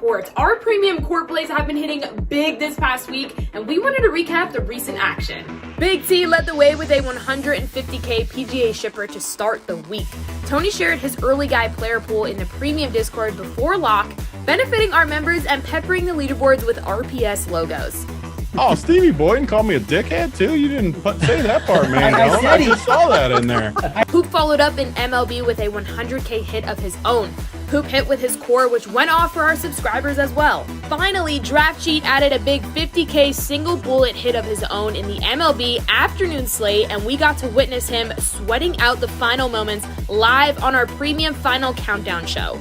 reports. Our premium court plays have been hitting big this past week, and we wanted to recap the recent action. BigT led the way with a 150K PGA shipper to start the week. Tony shared his early guy player pool in the premium Discord before lock, benefiting our members and peppering the leaderboards with RPS logos. Oh, Stevie Boyden called me a dickhead too? You didn't say that part, man. I just saw that in there. Hoop followed up in MLB with a 100K hit of his own. Hoop hit with his core, which went off for our subscribers as well. Finally, Draft Cheat added a big 50K single bullet hit of his own in the MLB afternoon slate, and we got to witness him sweating out the final moments live on our premium final countdown show.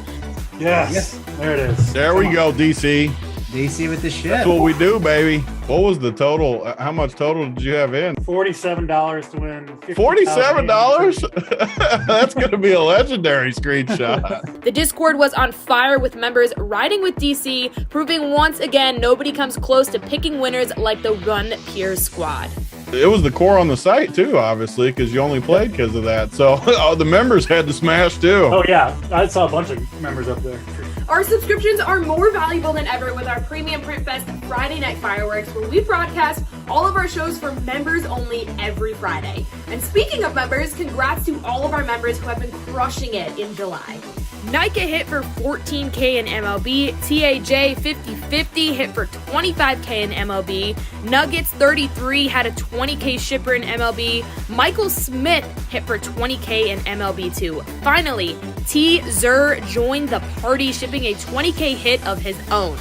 Yes. There it is. There we go, DC. DC with the shit. That's what we do, baby. What was the total? How much total did you have in? $47 to win. $47? That's going to be a legendary screenshot. The Discord was on fire with members riding with DC, proving once again nobody comes close to picking winners like the Run Piers squad. It was the core on the site too, obviously, because you only played because of that. So the members had to smash too. Oh yeah, I saw a bunch of members up there. Our subscriptions are more valuable than ever with our premium Print Fest Friday Night Fireworks, where we broadcast all of our shows for members only every Friday. And speaking of members, congrats to all of our members who have been crushing it in July. Nike hit for 14K in MLB, TAJ 50-50 hit for 25K in MLB, Nuggets 33 had a 20K shipper in MLB, Michael Smith hit for 20K in MLB too. Finally, T-Zur joined the party, shipping a 20K hit of his own.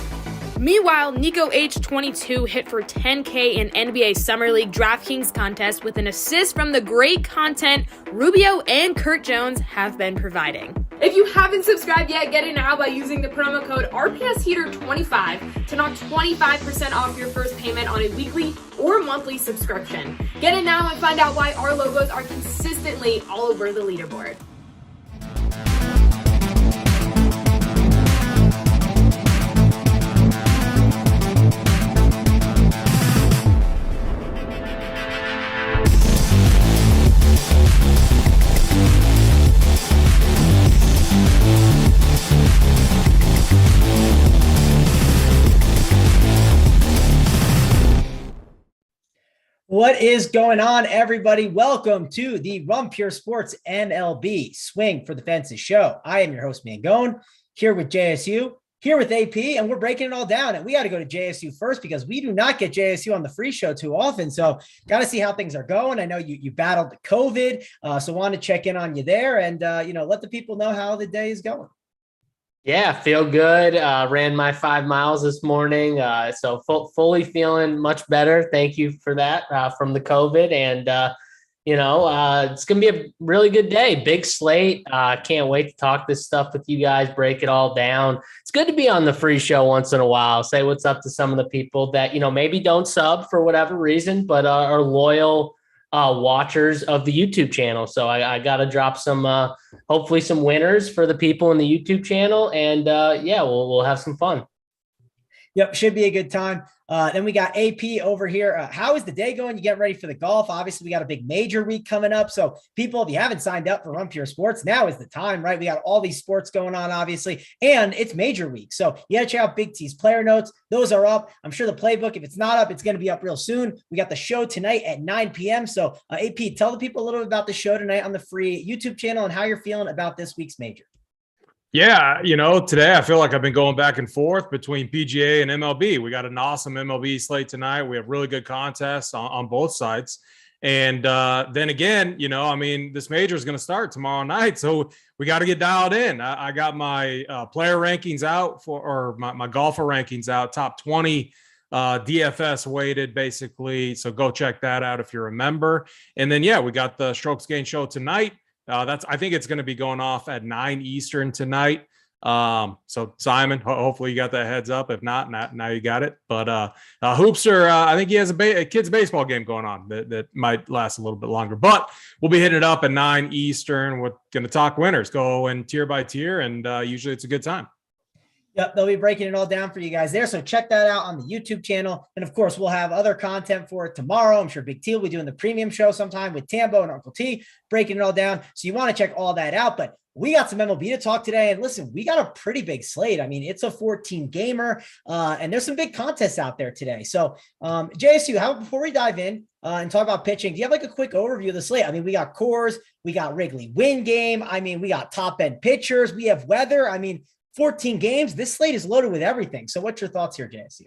Meanwhile, Nico H22 hit for 10K in NBA Summer League DraftKings contest with an assist from the great content Rubio and Kurt Jones have been providing. If you haven't subscribed yet, get it now by using the promo code RPSHeater25 to knock 25% off your first payment on a weekly or monthly subscription. Get it now and find out why our logos are consistently all over the leaderboard. What is going on, everybody? Welcome to the Run Pure Sports MLB Swing for the Fences show. I am your host, Mangone, here with JSU, here with AP, and we're breaking it all down. And we got to go to JSU first because we do not get JSU on the free show too often. So got to see how things are going. I know you battled the COVID, so want to check in on you there and, let the people know how the day is going. Yeah, feel good. Ran my 5 miles this morning. So fully feeling much better. Thank you for that from the COVID. And, it's going to be a really good day. Big slate. Can't wait to talk this stuff with you guys, break it all down. It's good to be on the free show once in a while. Say what's up to some of the people that, maybe don't sub for whatever reason, but are loyal watchers of the YouTube channel. So I got to drop some, hopefully some winners for the people in the YouTube channel. And we'll have some fun. Yep. Should be a good time. Then we got AP over here. How is the day going? You get ready for the golf. Obviously we got a big major week coming up. So people, if you haven't signed up for Run Pure Sports, now is the time, right? We got all these sports going on, obviously, and it's major week. So you got to check out Big T's player notes. Those are up. I'm sure the playbook, if it's not up, it's going to be up real soon. We got the show tonight at 9 p.m. So AP, tell the people a little bit about the show tonight on the free YouTube channel and how you're feeling about this week's major. Yeah, today I feel like I've been going back and forth between PGA and MLB. We got an awesome MLB slate tonight. We have really good contests on both sides. And then again, this major is going to start tomorrow night. So we got to get dialed in. I got my player rankings out my golfer rankings out, top 20 DFS weighted basically. So go check that out if you're a member. And then, we got the Strokes Gained show tonight. I think it's going to be going off at 9 Eastern tonight. So Simon, hopefully you got that heads up. If not, now you got it. But Hoopster, I think he has a kids baseball game going on that might last a little bit longer. But we'll be hitting it up at 9 Eastern. We're going to talk winners, go in tier by tier, and usually it's a good time. Yep, they'll be breaking it all down for you guys there. So check that out on the YouTube channel. And of course, we'll have other content for it tomorrow. I'm sure Big T will be doing the premium show sometime with Tambo and Uncle T, breaking it all down. So you want to check all that out. But we got some MLB to talk today. And listen, we got a pretty big slate. I mean, it's a 14 gamer and there's some big contests out there today. So JSU, before we dive in and talk about pitching, do you have like a quick overview of the slate? I mean, we got Coors, we got Wrigley win game. I mean, we got top end pitchers, we have weather. I mean, 14 games, this slate is loaded with everything. So what's your thoughts here, JSU?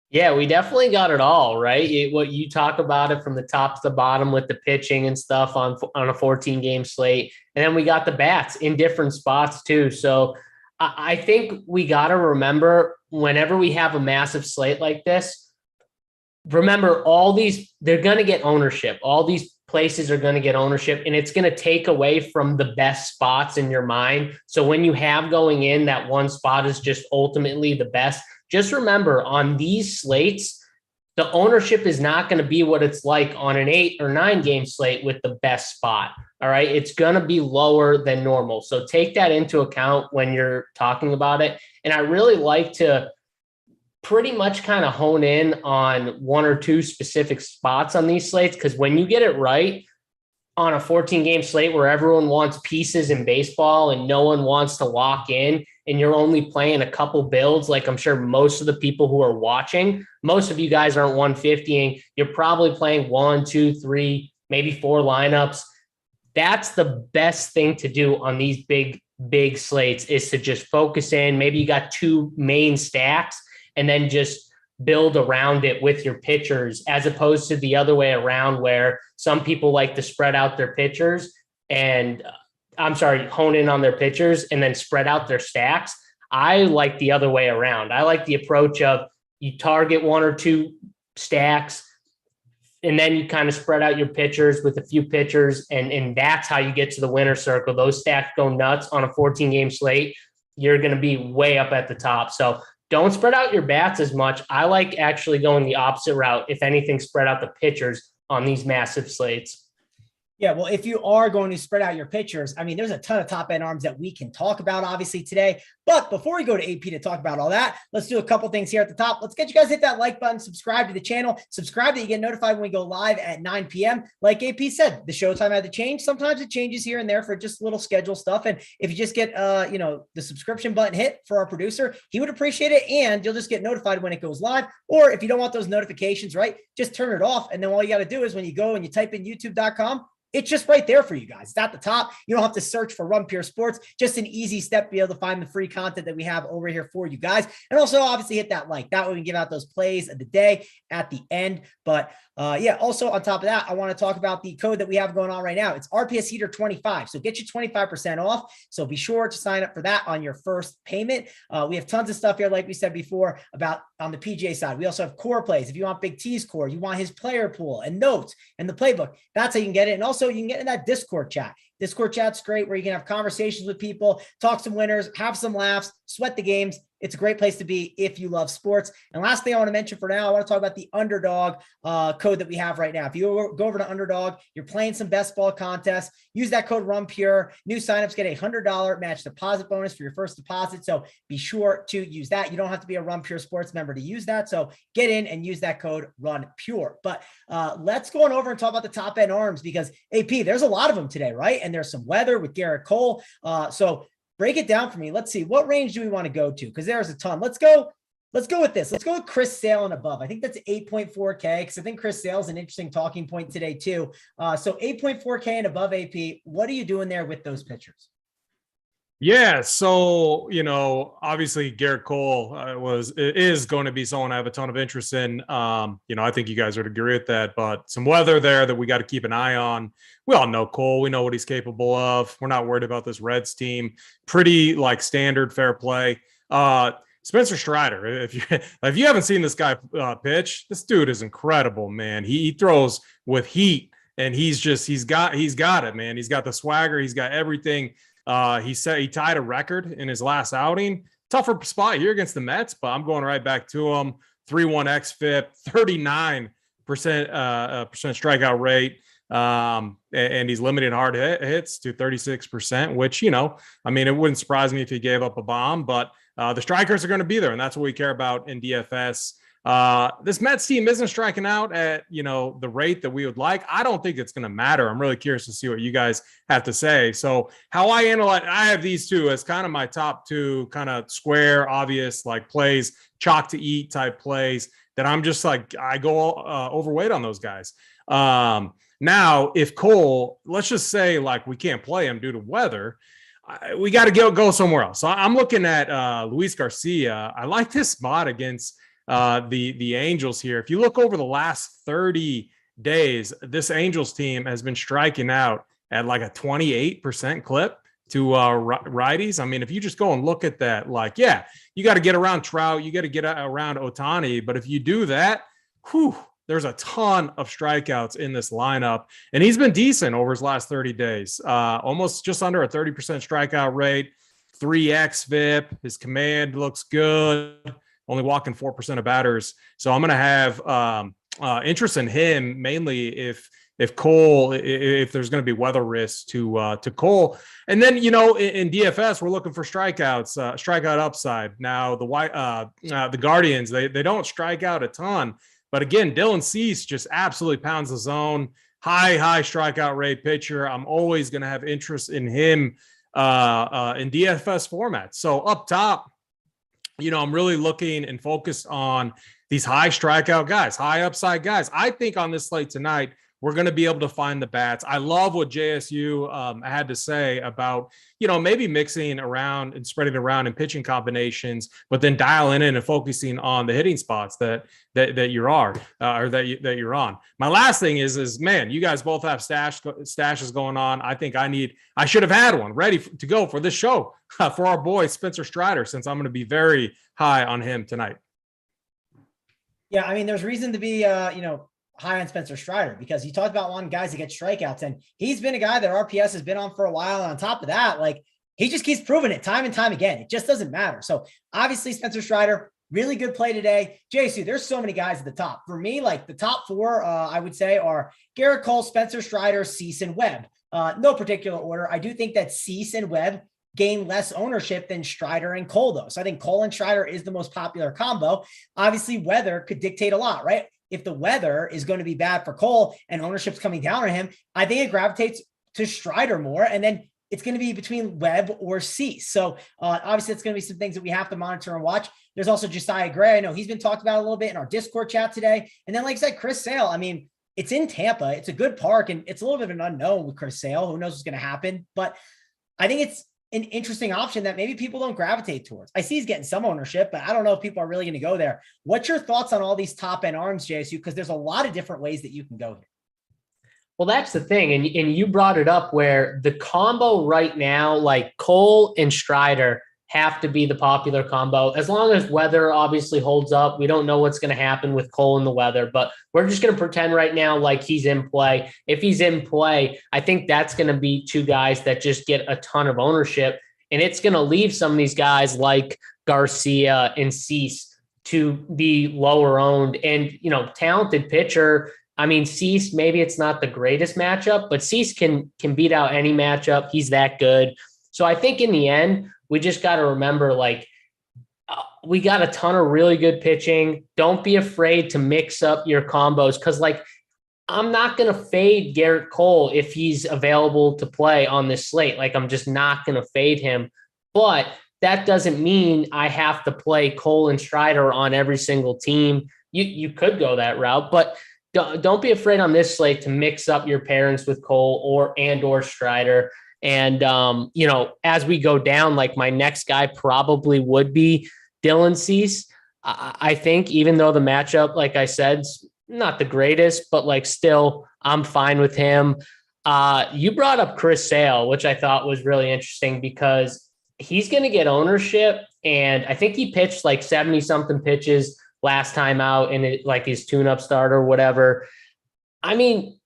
Yeah, we definitely got it all, right? What you talk about it from the top to the bottom with the pitching and stuff on a 14-game slate. And then we got the bats in different spots too. So I think we got to remember whenever we have a massive slate like this, remember they're going to get ownership. All these places are going to get ownership, and it's going to take away from the best spots in your mind. So when you have going in that one spot is just ultimately the best, just remember on these slates, the ownership is not going to be what it's like on an 8 or 9 game slate with the best spot. All right. It's going to be lower than normal. So take that into account when you're talking about it. And I really like to pretty much kind of hone in on 1 or 2 specific spots on these slates, because when you get it right on a 14-game slate where everyone wants pieces in baseball and no one wants to lock in, and you're only playing a couple builds, like I'm sure most of the people who are watching, most of you guys aren't 150ing. You're probably playing 1, 2, 3, maybe 4 lineups. That's the best thing to do on these big slates, is to just focus in. Maybe you got 2 main stacks and then just build around it with your pitchers, as opposed to the other way around where some people like to spread out their pitchers and hone in on their pitchers and then spread out their stacks. I like the other way around. I like the approach of you target 1 or 2 stacks and then you kind of spread out your pitchers with a few pitchers. And that's how you get to the winner circle. Those stacks go nuts on a 14-game slate. You're going to be way up at the top. So don't spread out your bats as much. I like actually going the opposite route. If anything, spread out the pitchers on these massive slates. Yeah, well, if you are going to spread out your pitchers, I mean, there's a ton of top end arms that we can talk about, obviously, today. But before we go to AP to talk about all that, let's do a couple things here at the top. Let's get you guys hit that like button, subscribe to the channel, subscribe that you get notified when we go live at 9 p.m. Like AP said, the showtime had to change. Sometimes it changes here and there for just little schedule stuff. And if you just get, the subscription button hit for our producer, he would appreciate it. And you'll just get notified when it goes live. Or if you don't want those notifications, right, just turn it off. And then all you got to do is when you go and you type in youtube.com, it's just right there for you guys. It's at the top. You don't have to search for Run Pure Sports. Just an easy step to be able to find the free content that we have over here for you guys. And also, obviously, hit that like. That way we can give out those plays of the day at the end. But also on top of that, I want to talk about the code that we have going on right now. It's RPS Heater 25. So get you 25% off. So be sure to sign up for that on your first payment. We have tons of stuff here, like we said before, about on the PGA side. We also have core plays. If you want Big T's core, you want his player pool and notes and the playbook, that's how you can get it. And also you can get in that Discord chat. Discord chat's great where you can have conversations with people, talk some winners, have some laughs, sweat the games. It's a great place to be if you love sports. And last thing I want to mention for now, I want to talk about the Underdog code that we have right now. If you go over to Underdog, you're playing some best ball contests, use that code RUNPURE. New signups get a $100 match deposit bonus for your first deposit. So be sure to use that. You don't have to be a Run Pure Sports member to use that. So get in and use that code RUNPURE. But let's go on over and talk about the top end arms, because AP, there's a lot of them today, right? And there's some weather with Garrett Cole. So break it down for me. Let's see. What range do we want to go to? Because there's a ton. Let's go with this. Let's go with Chris Sale and above. I think that's 8.4K, because I think Chris Sale is an interesting talking point today too. So 8.4K and above AP. What are you doing there with those pitchers? Yeah, so obviously Garrett Cole is going to be someone I have a ton of interest in. I think you guys would agree with that. But some weather there that we got to keep an eye on. We all know Cole. We know what he's capable of. We're not worried about this Reds team. Pretty standard fair play. Spencer Strider. If you haven't seen this guy pitch, this dude is incredible, man. He throws with heat, and he's got it, man. He's got the swagger. He's got everything. He said he tied a record in his last outing. Tougher spot here against the Mets, but I'm going right back to him. 3.1 xFIP, 39% strikeout rate, and he's limiting hard hits to 36%. Which it wouldn't surprise me if he gave up a bomb, but the strikers are going to be there, and that's what we care about in DFS. This Mets team isn't striking out at, the rate that we would like. I don't think it's going to matter. I'm really curious to see what you guys have to say. So how I analyze, I have these two as kind of my top two kind of square, obvious, like plays, chalk to eat type plays that I'm just like, I go overweight on those guys. Now, if Cole, let's just say like we can't play him due to weather, we got to go somewhere else. So I'm looking at Luis Garcia. I like this spot against the Angels here. If you look over the last 30 days, this Angels team has been striking out at like a 28% clip to righties. I mean, if you just go and look at that, like, yeah, you got to get around Trout, you got to get around Ohtani. But if you do that, there's a ton of strikeouts in this lineup. And he's been decent over his last 30 days, almost just under a 30% strikeout rate, 3x VIP. His command looks good, only walking 4% of batters. So I'm going to have interest in him mainly if Cole, if there's going to be weather risks to Cole. And then, in DFS, we're looking for strikeouts, strikeout upside. Now, the Guardians, they don't strike out a ton. But again, Dylan Cease just absolutely pounds the zone. High strikeout rate pitcher. I'm always going to have interest in him in DFS formats. So up top, I'm really looking and focused on these high strikeout guys, high upside guys. I think on this slate tonight, we're going to be able to find the bats. I love what JSU had to say about, maybe mixing around and spreading around in pitching combinations, but then dialing in and focusing on the hitting spots that you're you're on. My last thing is man, you guys both have stashes going on. I think I should have had one ready to go for this show for our boy Spencer Strider, since I'm going to be very high on him tonight. Yeah, I mean, there's reason to be, high on Spencer Strider, because you talked about wanting guys to get strikeouts, and he's been a guy that RPS has been on for a while. And on top of that, like, he just keeps proving it time and time again. It just doesn't matter. So obviously Spencer Strider, really good play today. JSU, there's so many guys at the top. For me, like the top four, I would say are Garrett Cole, Spencer Strider, Cease, and Webb. No particular order. I do think that Cease and Webb gain less ownership than Strider and Cole, though. So I think Cole and Strider is the most popular combo. Obviously, weather could dictate a lot, right? If the weather is going to be bad for Cole and ownership's coming down on him, I think it gravitates to Strider more. And then it's going to be between Webb or Cease. So obviously it's going to be some things that we have to monitor and watch. There's also Josiah Gray. I know he's been talked about a little bit in our Discord chat today. And then, like I said, Chris Sale. I mean, it's in Tampa. It's a good park, and it's a little bit of an unknown with Chris Sale. Who knows what's going to happen? But I think it's an interesting option that maybe people don't gravitate towards. I see he's getting some ownership, but I don't know if people are really going to go there. What's your thoughts on all these top end arms, JSU? Because there's a lot of different ways that you can go here. Well, that's the thing. And you brought it up where the combo right now, like Cole and Strider, have to be the popular combo. As long as weather obviously holds up, we don't know what's going to happen with Cole and the weather, but we're just going to pretend right now like he's in play. If he's in play, I think that's going to be two guys that just get a ton of ownership, and it's going to leave some of these guys like Garcia and Cease to be lower owned and, talented pitcher. I mean, Cease, maybe it's not the greatest matchup, but Cease can beat out any matchup. He's that good. So I think in the end, we just got to remember, we got a ton of really good pitching. Don't be afraid to mix up your combos, because, I'm not going to fade Garrett Cole if he's available to play on this slate. I'm just not going to fade him. But that doesn't mean I have to play Cole and Strider on every single team. You could go that route, but don't be afraid on this slate to mix up your pairings with Cole or Strider. And, as we go down, my next guy probably would be Dylan Cease. I think, even though the matchup, like I said, is not the greatest, but still, I'm fine with him. You brought up Chris Sale, which I thought was really interesting because he's going to get ownership. And I think he pitched 70 something pitches last time out in his tune-up start or whatever. I mean,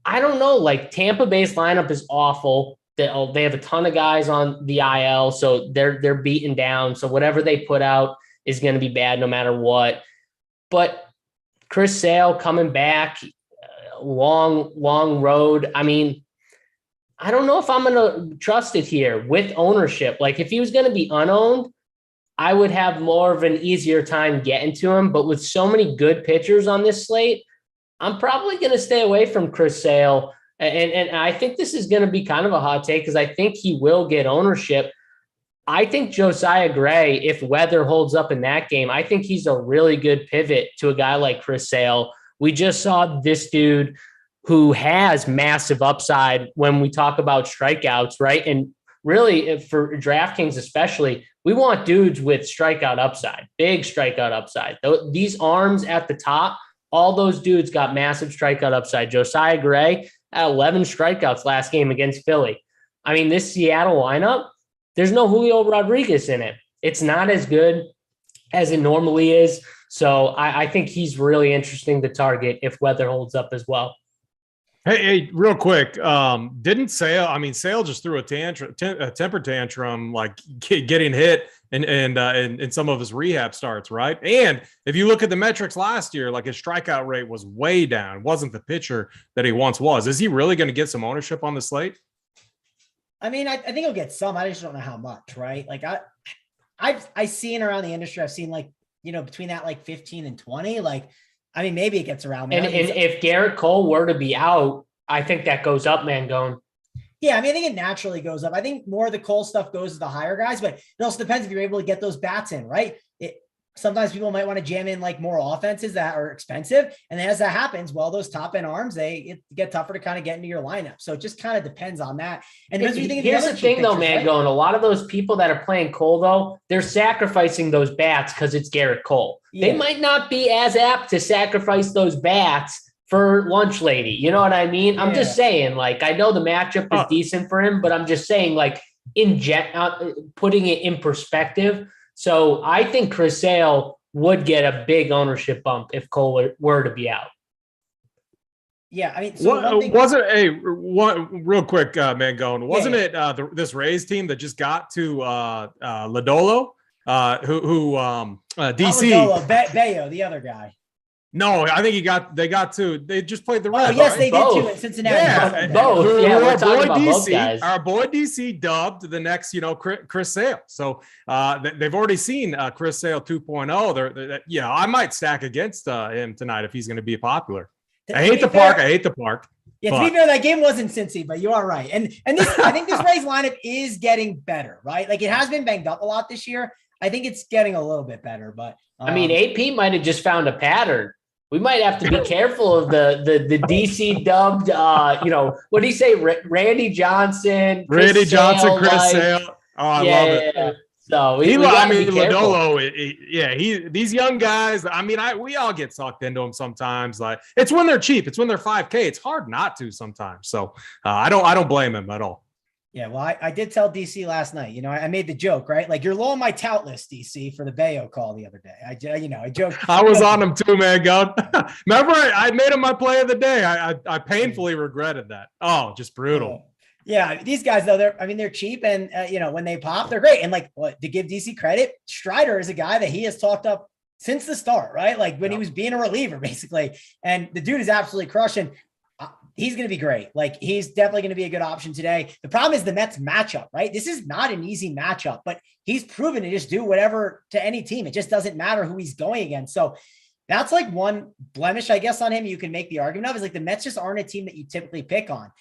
I don't know, Tampa Bay's lineup is awful. They have a ton of guys on the IL, so they're beaten down. So whatever they put out is going to be bad no matter what. But Chris Sale coming back, long road. I mean, I don't know if I'm going to trust it here with ownership. If he was going to be unowned, I would have more of an easier time getting to him. But with so many good pitchers on this slate, I'm probably going to stay away from Chris Sale. And I think this is going to be kind of a hot take because I think he will get ownership. I think Josiah Gray, if weather holds up in that game, I think he's a really good pivot to a guy like Chris Sale. We just saw this dude who has massive upside when we talk about strikeouts, right? And really, for DraftKings especially, we want dudes with strikeout upside, big strikeout upside. These arms at the top, all those dudes got massive strikeout upside. Josiah Gray had 11 strikeouts last game against Philly. I mean, this Seattle lineup, there's no Julio Rodriguez in it. It's not as good as it normally is. So I think he's really interesting to target if weather holds up as well. Hey, real quick. Didn't Sale just threw a temper tantrum, like getting hit in some of his rehab starts, right? And if you look at the metrics last year, like his strikeout rate was way down. Wasn't the pitcher that he once was. Is he really going to get some ownership on the slate? I mean, I think he'll get some. I just don't know how much, right? Like I've seen around the industry, I've seen like, between that like 15 and 20, like, I mean, maybe it gets around. And if Garrett Cole were to be out, I think that goes up, Mangone. Yeah, I mean, I think it naturally goes up. I think more of the Cole stuff goes to the higher guys, but it also depends if you're able to get those bats in, right? Sometimes people might want to jam in like more offenses that are expensive. And then as that happens, well, those top end arms, they get tougher to kind of get into your lineup. So it just kind of depends on that. And here's the thing though, Mangone, a lot of those people that are playing Cole though, they're sacrificing those bats because it's Garrett Cole. Yeah. They might not be as apt to sacrifice those bats for lunch lady. You know what I mean? I'm just saying, like, I know the matchup is decent for him, but I'm just saying, like, putting it in perspective. So I think Chris Sale would get a big ownership bump if Cole were to be out. Yeah, I mean, so real quick, Mangone, wasn't it this Rays team that just got to Lodolo, DC? Bayo, the other guy. No, I think they just played the Reds. Oh, yes, right? they did too in Cincinnati. Yeah, both. Yeah, we're talking about both guys. Our boy DC dubbed the next, Chris Sale. So they've already seen Chris Sale 2.0. I might stack against him tonight if he's going to be popular. I hate the park. Yeah, to be fair, that game wasn't Cincy, but you are right. And this, I think this Rays lineup is getting better, right? Like it has been banged up a lot this year. I think it's getting a little bit better, but I mean, AP might have just found a pattern. We might have to be careful of the DC dubbed, what do you say? Randy Johnson, Chris Sale. Oh, I love it. So Lodolo, these young guys, I mean, we all get sucked into them sometimes. Like it's when they're cheap. It's when they're 5K. It's hard not to sometimes. So I don't blame him at all. Yeah, well, I did tell DC last night, I made the joke, right? Like you're low on my tout list, DC, for the Bayo call the other day. I joked. I was on him too, man. God. Remember, I made him my play of the day. I painfully regretted that. Oh, just brutal. Yeah, these guys though, they're cheap, and when they pop, they're great. And to give DC credit, Strider is a guy that he has talked up since the start, right? Like when he was being a reliever, basically, and the dude is absolutely crushing. He's going to be great. Like he's definitely going to be a good option today. The problem is the Mets matchup, right? This is not an easy matchup, but he's proven to just do whatever to any team. It just doesn't matter who he's going against. So that's like one blemish, I guess, on him. You can make the argument of is like the Mets just aren't a team that you typically pick on.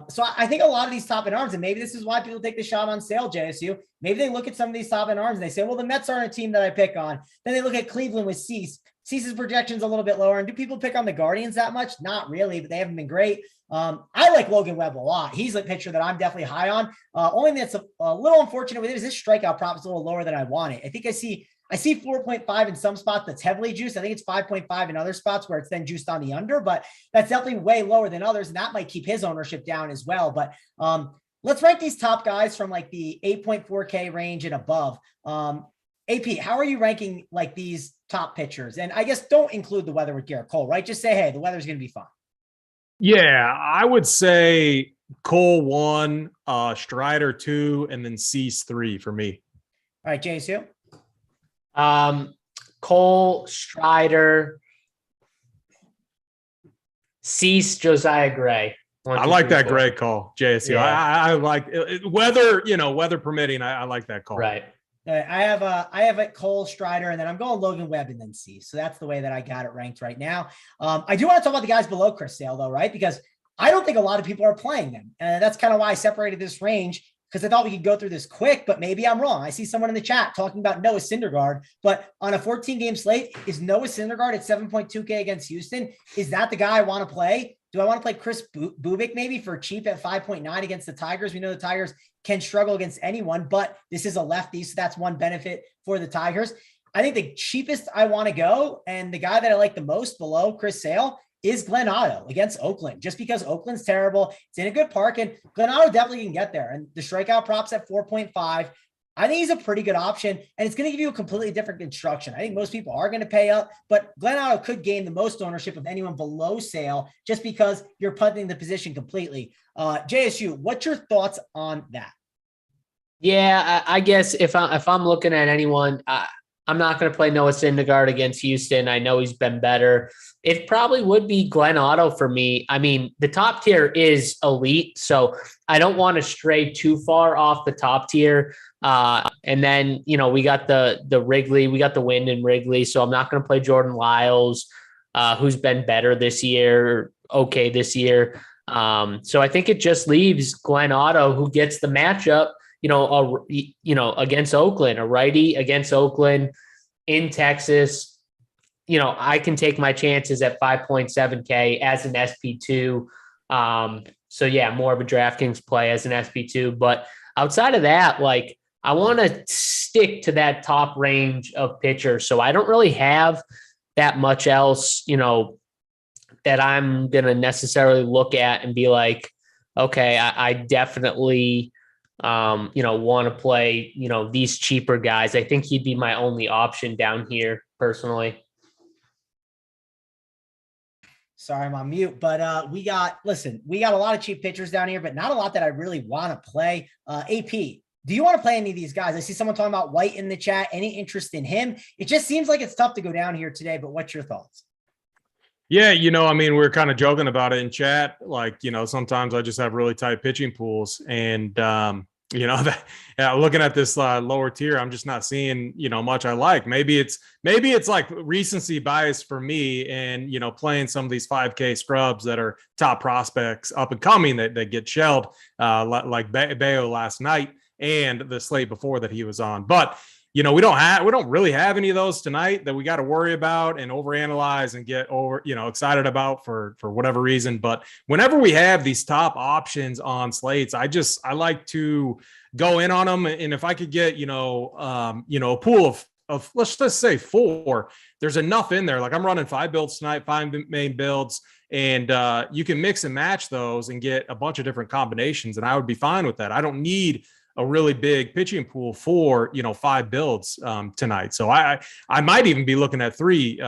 So I think a lot of these top end arms, and maybe this is why people take the shot on Sale, JSU. Maybe they look at some of these top end arms and they say, well, the Mets aren't a team that I pick on. Then they look at Cleveland with Cease. Cease's projection's a little bit lower. And do people pick on the Guardians that much? Not really, but they haven't been great. I like Logan Webb a lot. He's a pitcher that I'm definitely high on. Only that's a little unfortunate with it is this strikeout prop is a little lower than I want it. I think I see 4.5 in some spots that's heavily juiced. I think it's 5.5 in other spots where it's then juiced on the under, but that's definitely way lower than others. And that might keep his ownership down as well. But let's rank these top guys from like the 8.4K range and above. AP, how are you ranking like these top pitchers? And I guess don't include the weather with Garrett Cole, right? Just say, hey, the weather's going to be fine. Yeah, I would say Cole 1, Strider 2, and then Cease 3 for me. All right, JSU. Cole, Strider, Cease, Josiah Gray. I like that great call, JSU. Yeah. I like it, weather permitting. I like that call. Right. I have it Cole, Strider, and then I'm going Logan Webb and then C. So that's the way that I got it ranked right now. I do want to talk about the guys below Chris Sale though, right? Because I don't think a lot of people are playing them. And that's kind of why I separated this range, because I thought we could go through this quick, but maybe I'm wrong. I see someone in the chat talking about Noah Syndergaard, but on a 14-game slate, is Noah Syndergaard at 7.2K against Houston? Is that the guy I want to play? Do I want to play Chris Bubik maybe for cheap at 5.9 against the Tigers? We know the Tigers can struggle against anyone, but this is a lefty, so that's one benefit for the Tigers. I think the cheapest I want to go, and the guy that I like the most below Chris Sale, is Glenn Otto against Oakland, just because Oakland's terrible. It's in a good park, and Glenn Otto definitely can get there. And the strikeout prop's at 4.5. I think he's a pretty good option, and it's going to give you a completely different construction. I think most people are going to pay up, but Glenn Otto could gain the most ownership of anyone below Sale just because you're punting the position completely. JSU, what's your thoughts on that? Yeah, I guess if I'm looking at anyone, I'm not going to play Noah Syndergaard against Houston. I know he's been better. It probably would be Glenn Otto for me. I mean, the top tier is elite, so I don't want to stray too far off the top tier. And then, we got the Wrigley, we got the win in Wrigley, so I'm not going to play Jordan Lyles, who's been better this year, okay this year. So I think it just leaves Glenn Otto, who gets the matchup, against Oakland, a righty against Oakland in Texas. I can take my chances at 5.7K as an SP2. So yeah, more of a DraftKings play as an SP2. But outside of that, I want to stick to that top range of pitchers. So I don't really have that much else, that I'm going to necessarily look at and be like, okay, I definitely, want to play, these cheaper guys. I think he'd be my only option down here personally. Sorry, I'm on mute, but we got a lot of cheap pitchers down here, but not a lot that I really want to play. AP, do you want to play any of these guys? I see someone talking about White in the chat. Any interest in him? It just seems like it's tough to go down here today, but what's your thoughts? Yeah, we're kind of joking about it in chat. Sometimes I just have really tight pitching pools, and looking at this lower tier, I'm just not seeing much I like. Maybe it's like recency bias for me, and playing some of these 5K scrubs that are top prospects up and coming that get shelled, like Bayo last night and the slate before that he was on. But we don't really have any of those tonight that we got to worry about and overanalyze and get excited about for whatever reason. But whenever we have these top options on slates, I like to go in on them. And if I could get, a pool of let's just say 4, there's enough in there. Like I'm running 5 builds tonight, 5 main builds, and you can mix and match those and get a bunch of different combinations. And I would be fine with that. I don't need a really big pitching pool for 5 builds tonight. So I might even be looking at 3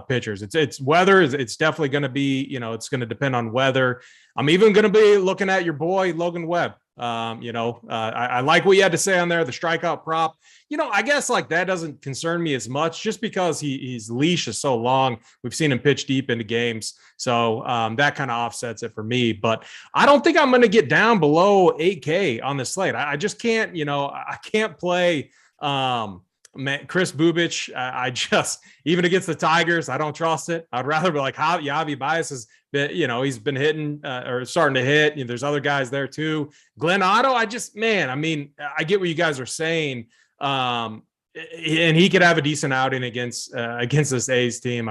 pitchers. It's weather. It's definitely going to be, it's going to depend on weather. I'm even going to be looking at your boy Logan Webb. I like what you had to say on there, the strikeout prop. I guess that doesn't concern me as much just because his leash is so long. We've seen him pitch deep into games. So that kind of offsets it for me. But I don't think I'm going to get down below 8K on the slate. I just can't, I can't play Chris Bubich. I just, even against the Tigers, I don't trust it. I'd rather be like Javi Baez has been, he's been hitting or starting to hit. There's other guys there too. Glenn Otto, I get what you guys are saying. And he could have a decent outing against this A's team.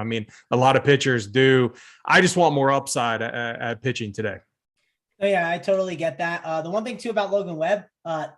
A lot of pitchers do. I just want more upside at pitching today. Oh, yeah, I totally get that. The one thing too about Logan Webb,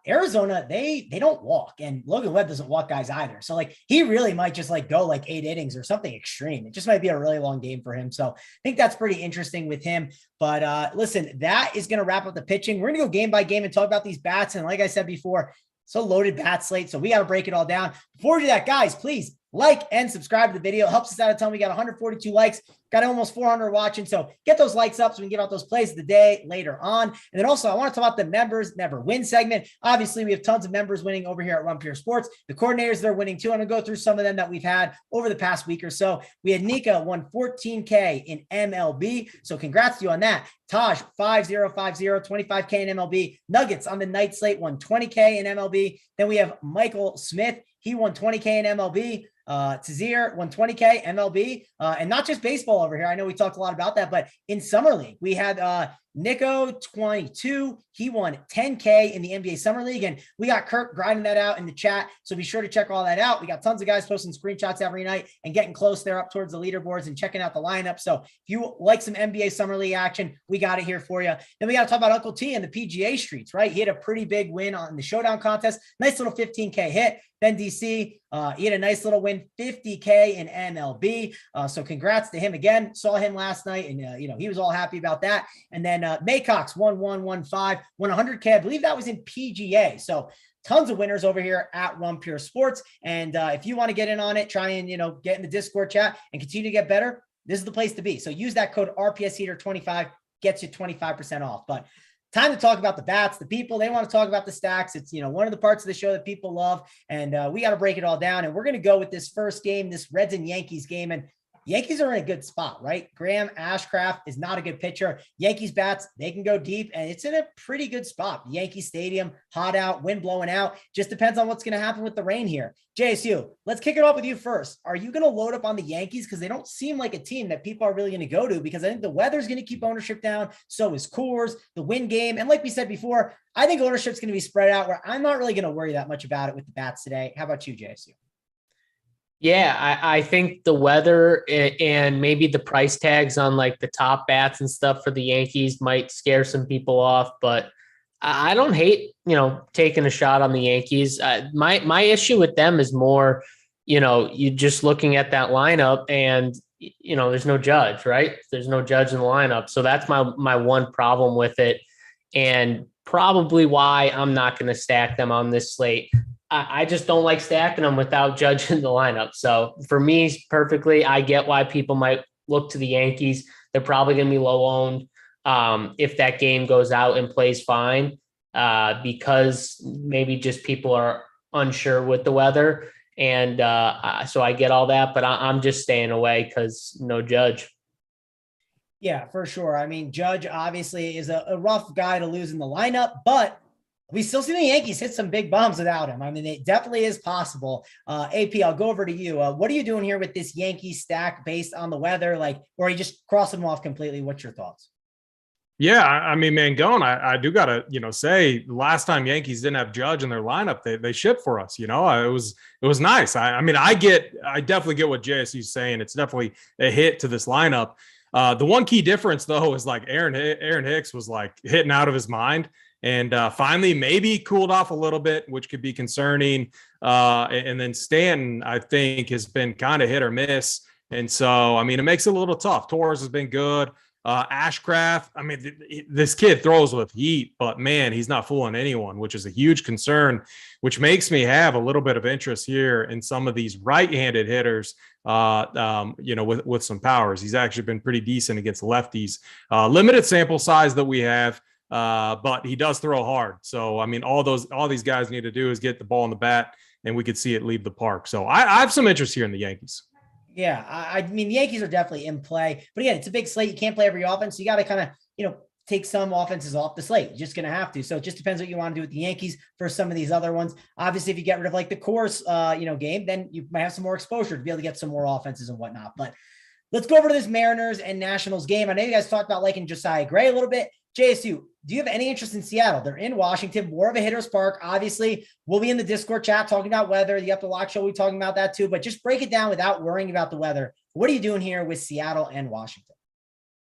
Arizona, they don't walk, and Logan Webb doesn't walk guys either. So he really might just go 8 innings or something extreme. It just might be a really long game for him. So I think that's pretty interesting with him. But listen, that is going to wrap up the pitching. We're going to go game by game and talk about these bats. And like I said before, so loaded bat slate. So we got to break it all down. Before we do that, guys, please like and subscribe to the video. It helps us out a ton. We got 142 likes. Got almost 400 watching. So get those likes up so we can give out those plays of the day later on. And then also I want to talk about the members never win segment. Obviously we have tons of members winning over here at Run Pure Sports. The coordinators, they're winning too. I'm going to go through some of them that we've had over the past week or so. We had Nika won $14K in MLB. So congrats to you on that. Taj 5050, 25K in MLB. Nuggets on the night slate won 20K in MLB. Then we have Michael Smith. He won 20K in MLB. Tazir won 20K MLB, and not just baseball over here. I know we talked a lot about that, but in Summer League, we had Nico 22. He won 10K in the NBA Summer League, and we got Kirk grinding that out in the chat. So be sure to check all that out. We got tons of guys posting screenshots every night and getting close there up towards the leaderboards and checking out the lineup. So if you like some NBA Summer League action, we got it here for you. Then we got to talk about Uncle T and the PGA streets, right? He had a pretty big win on the Showdown contest. Nice little 15K hit. Then DC, he had a nice little win, 50K in MLB. So congrats to him again. Saw him last night, and he was all happy about that. And then Maycox 1115, won 100K. I believe that was in PGA. So tons of winners over here at Run Pure Sports. And if you want to get in on it, try and get in the Discord chat and continue to get better, this is the place to be. So use that code RPS Heater 25, gets you 25% off. But time to talk about the bats, the people. They want to talk about the stacks. It's, one of the parts of the show that people love. And we got to break it all down. And we're going to go with this first game, this Reds and Yankees game. And Yankees are in a good spot, right? Graham Ashcraft is not a good pitcher. Yankees bats, they can go deep, and it's in a pretty good spot. Yankee Stadium, hot out, wind blowing out. Just depends on what's going to happen with the rain here. JSU, let's kick it off with you first. Are you going to load up on the Yankees? Because they don't seem like a team that people are really going to go to, because I think the weather's going to keep ownership down. So is Coors, the wind game. And like we said before, I think ownership's going to be spread out, where I'm not really going to worry that much about it with the bats today. How about you, JSU? Yeah, I think the weather and maybe the price tags on like the top bats and stuff for the Yankees might scare some people off, but I don't hate, taking a shot on the Yankees. My issue with them is more, you just looking at that lineup and, there's no Judge, right? There's no Judge in the lineup. So that's my one problem with it, and probably why I'm not going to stack them on this slate. I just don't like stacking them without Judge in the lineup. So for me, perfectly, I get why people might look to the Yankees. They're probably going to be low owned if that game goes out and plays fine, because maybe just people are unsure with the weather. And so I get all that, but I'm just staying away because no Judge. Yeah, for sure. I mean, Judge obviously is a rough guy to lose in the lineup, but we still see the Yankees hit some big bombs without him. I mean, it definitely is possible. AP, I'll go over to you. What are you doing here with this Yankee stack based on the weather? Or are you just crossing them off completely? What's your thoughts? Yeah, I mean, Mangone, I do got to, say last time Yankees didn't have Judge in their lineup, they shipped for us, it was nice. I definitely get what JSU's saying. It's definitely a hit to this lineup. The one key difference though, is like Aaron Hicks was like hitting out of his mind. And finally, maybe cooled off a little bit, which could be concerning. And then Stanton, I think, has been kind of hit or miss. And so, I mean, it makes it a little tough. Torres has been good. Ashcraft, I mean, this kid throws with heat, but man, he's not fooling anyone, which is a huge concern, which makes me have a little bit of interest here in some of these right-handed hitters, with some powers. He's actually been pretty decent against lefties. Limited sample size that we have. But he does throw hard. So, I mean, all these guys need to do is get the ball in the bat, and we could see it leave the park. So I have some interest here in the Yankees. Yeah. I mean, the Yankees are definitely in play, but again, it's a big slate. You can't play every offense. So you got to kind of, take some offenses off the slate. You're just going to have to. So it just depends what you want to do with the Yankees for some of these other ones. Obviously, if you get rid of like the Coors, game, then you might have some more exposure to be able to get some more offenses and whatnot. But let's go over to this Mariners and Nationals game. I know you guys talked about liking Josiah Gray a little bit. JSU, do you have any interest in Seattle? They're in Washington, more of a hitter's park. Obviously, we'll be in the Discord chat talking about weather. The Up the Lock show, we're talking about that too, but just break it down without worrying about the weather. What are you doing here with Seattle and Washington?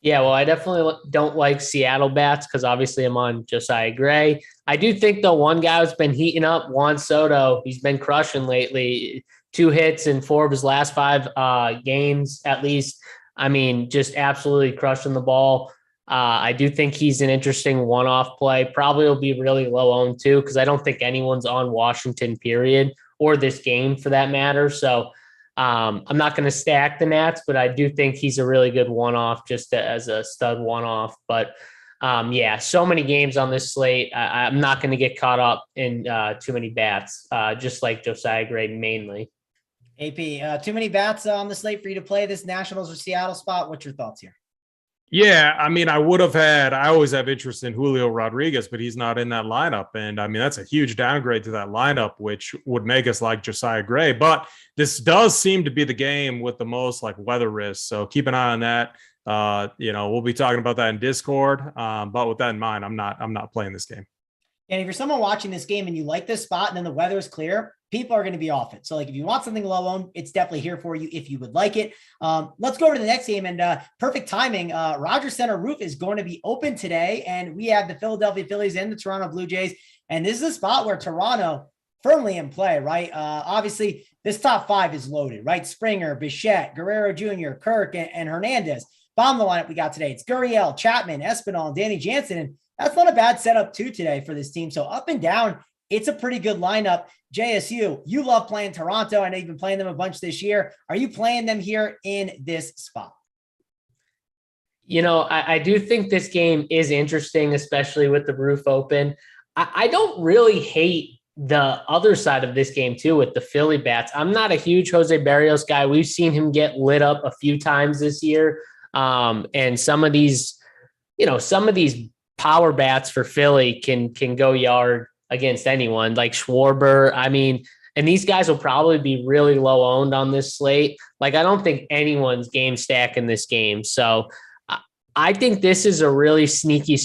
Yeah, well, I definitely don't like Seattle bats because obviously I'm on Josiah Gray. I do think, though, one guy who's been heating up, Juan Soto, he's been crushing lately. 2 hits in 4 of his last 5 games, at least. I mean, just absolutely crushing the ball. I do think he's an interesting one-off play. Probably will be really low owned too, because I don't think anyone's on Washington, period, or this game for that matter. So I'm not going to stack the Nats, but I do think he's a really good one-off just as a stud one-off. But yeah, so many games on this slate. I'm not going to get caught up in too many bats, just like Josiah Gray mainly. AP, too many bats on the slate for you to play this Nationals or Seattle spot. What's your thoughts here? Yeah, I mean, I always have interest in Julio Rodriguez, but he's not in that lineup. And I mean, that's a huge downgrade to that lineup, which would make us like Josiah Gray. But this does seem to be the game with the most like weather risk. So keep an eye on that. We'll be talking about that in Discord. But with that in mind, I'm not playing this game. And if you're someone watching this game and you like this spot and then the weather is clear, people are going to be off it. So like if you want something low owned, it's definitely here for you if you would like it. Let's go over to the next game, and perfect timing. Rogers Center roof is going to be open today, and we have the Philadelphia Phillies and the Toronto Blue Jays. And this is a spot where Toronto firmly in play, right? Obviously this top five is loaded, right? Springer, Bichette, Guerrero Jr., Kirk, and Hernandez. Bottom of the lineup we got today, it's Gurriel, Chapman, Espinal, and Danny Jansen. And that's not a bad setup too today for this team. So up and down, it's a pretty good lineup. JSU, you love playing Toronto. I know you've been playing them a bunch this year. Are you playing them here in this spot? I do think this game is interesting, especially with the roof open. I don't really hate the other side of this game too with the Philly bats. I'm not a huge Jose Barrios guy. We've seen him get lit up a few times this year. And some of these power bats for Philly can go yard against anyone like Schwarber. I mean, and these guys will probably be really low owned on this slate. Like, I don't think anyone's game stack in this game. So I think this is a really sneaky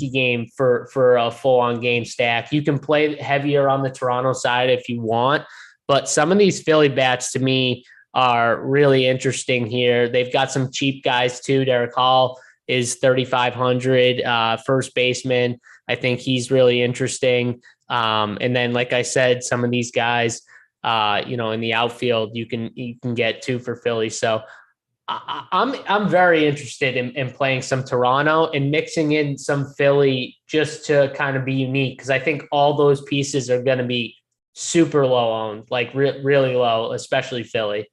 game for a full on game stack. You can play heavier on the Toronto side if you want, but some of these Philly bats to me are really interesting here. They've got some cheap guys too. Derek Hall is 3,500 first baseman. I think he's really interesting. And then, like I said, some of these guys, in the outfield, you can get two for Philly. So I'm very interested in playing some Toronto and mixing in some Philly just to kind of be unique, because I think all those pieces are going to be super low owned, like really low, especially Philly.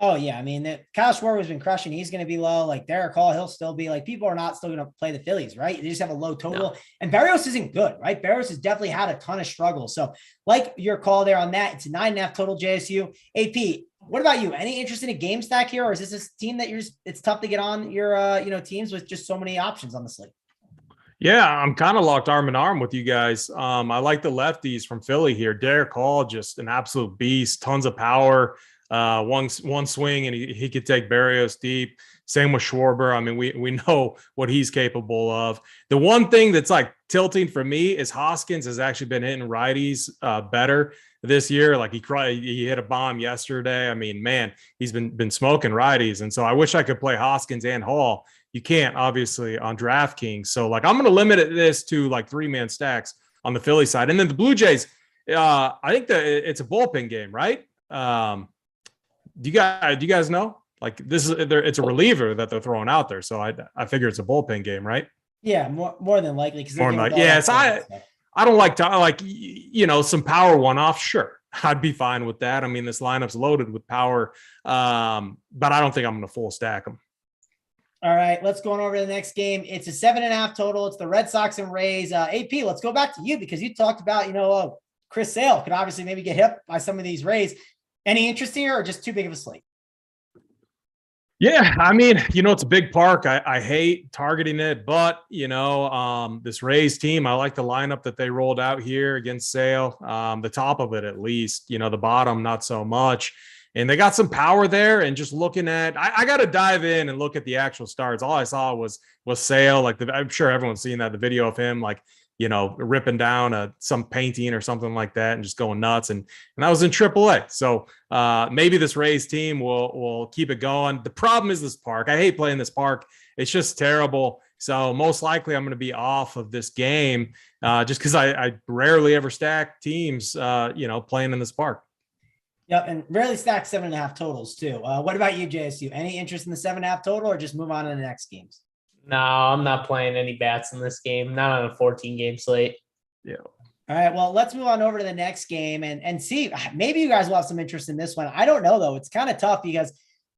Oh, yeah. I mean, Kyle Schwarber has been crushing. He's going to be low. Like Derek Hall, he'll still be like, people are not still going to play the Phillies, right? They just have a low total. No. And Barrios isn't good, right? Barrios has definitely had a ton of struggles. So like your call there on that, it's a 9.5 total JSU. AP, what about you? Any interest in a game stack here? Or is this a team that it's tough to get on your, teams with just so many options on the slate? Yeah, I'm kind of locked arm in arm with you guys. I like the lefties from Philly here. Derek Hall, just an absolute beast, tons of power. One swing and he could take Barrios deep. Same with Schwarber. I mean, we know what he's capable of. The one thing that's like tilting for me is Hoskins has actually been hitting righties better this year. Like he hit a bomb yesterday. I mean, man, he's been smoking righties. And so I wish I could play Hoskins and Hall. You can't, obviously, on DraftKings. So like I'm going to limit this to like 3-man stacks on the Philly side. And then the Blue Jays, I think that it's a bullpen game, right? Do you guys know? Like it's a reliever that they're throwing out there, so I figure it's a bullpen game, right? Yeah, more than likely. Yes, I don't like some power one-off. Sure, I'd be fine with that. I mean, this lineup's loaded with power, but I don't think I'm going to full stack them. All right, let's go on over to the next game. It's a 7.5 total. It's the Red Sox and Rays. AP, let's go back to you because you talked about Chris Sale could obviously maybe get hit by some of these Rays. Any interest here or just too big of a slate? Yeah, I mean, it's a big park. I hate targeting it, but, this Rays team, I like the lineup that they rolled out here against Sale. The top of it, at least, the bottom, not so much. And they got some power there. And just looking at, I got to dive in and look at the actual starts. All I saw was Sale. Like I'm sure everyone's seen that, the video of him, like, ripping down some painting or something like that and just going nuts. And that was in AAA. So maybe this Rays team will keep it going. The problem is this park. I hate playing this park. It's just terrible. So most likely I'm going to be off of this game just because I rarely ever stack teams, playing in this park. Yep, and rarely stack 7.5 totals too. What about you, JSU? Any interest in the 7.5 total or just move on to the next games? No, I'm not playing any bats in this game. Not on a 14-game slate. Yeah. All right, well, let's move on over to the next game and see. Maybe you guys will have some interest in this one. I don't know, though. It's kind of tough because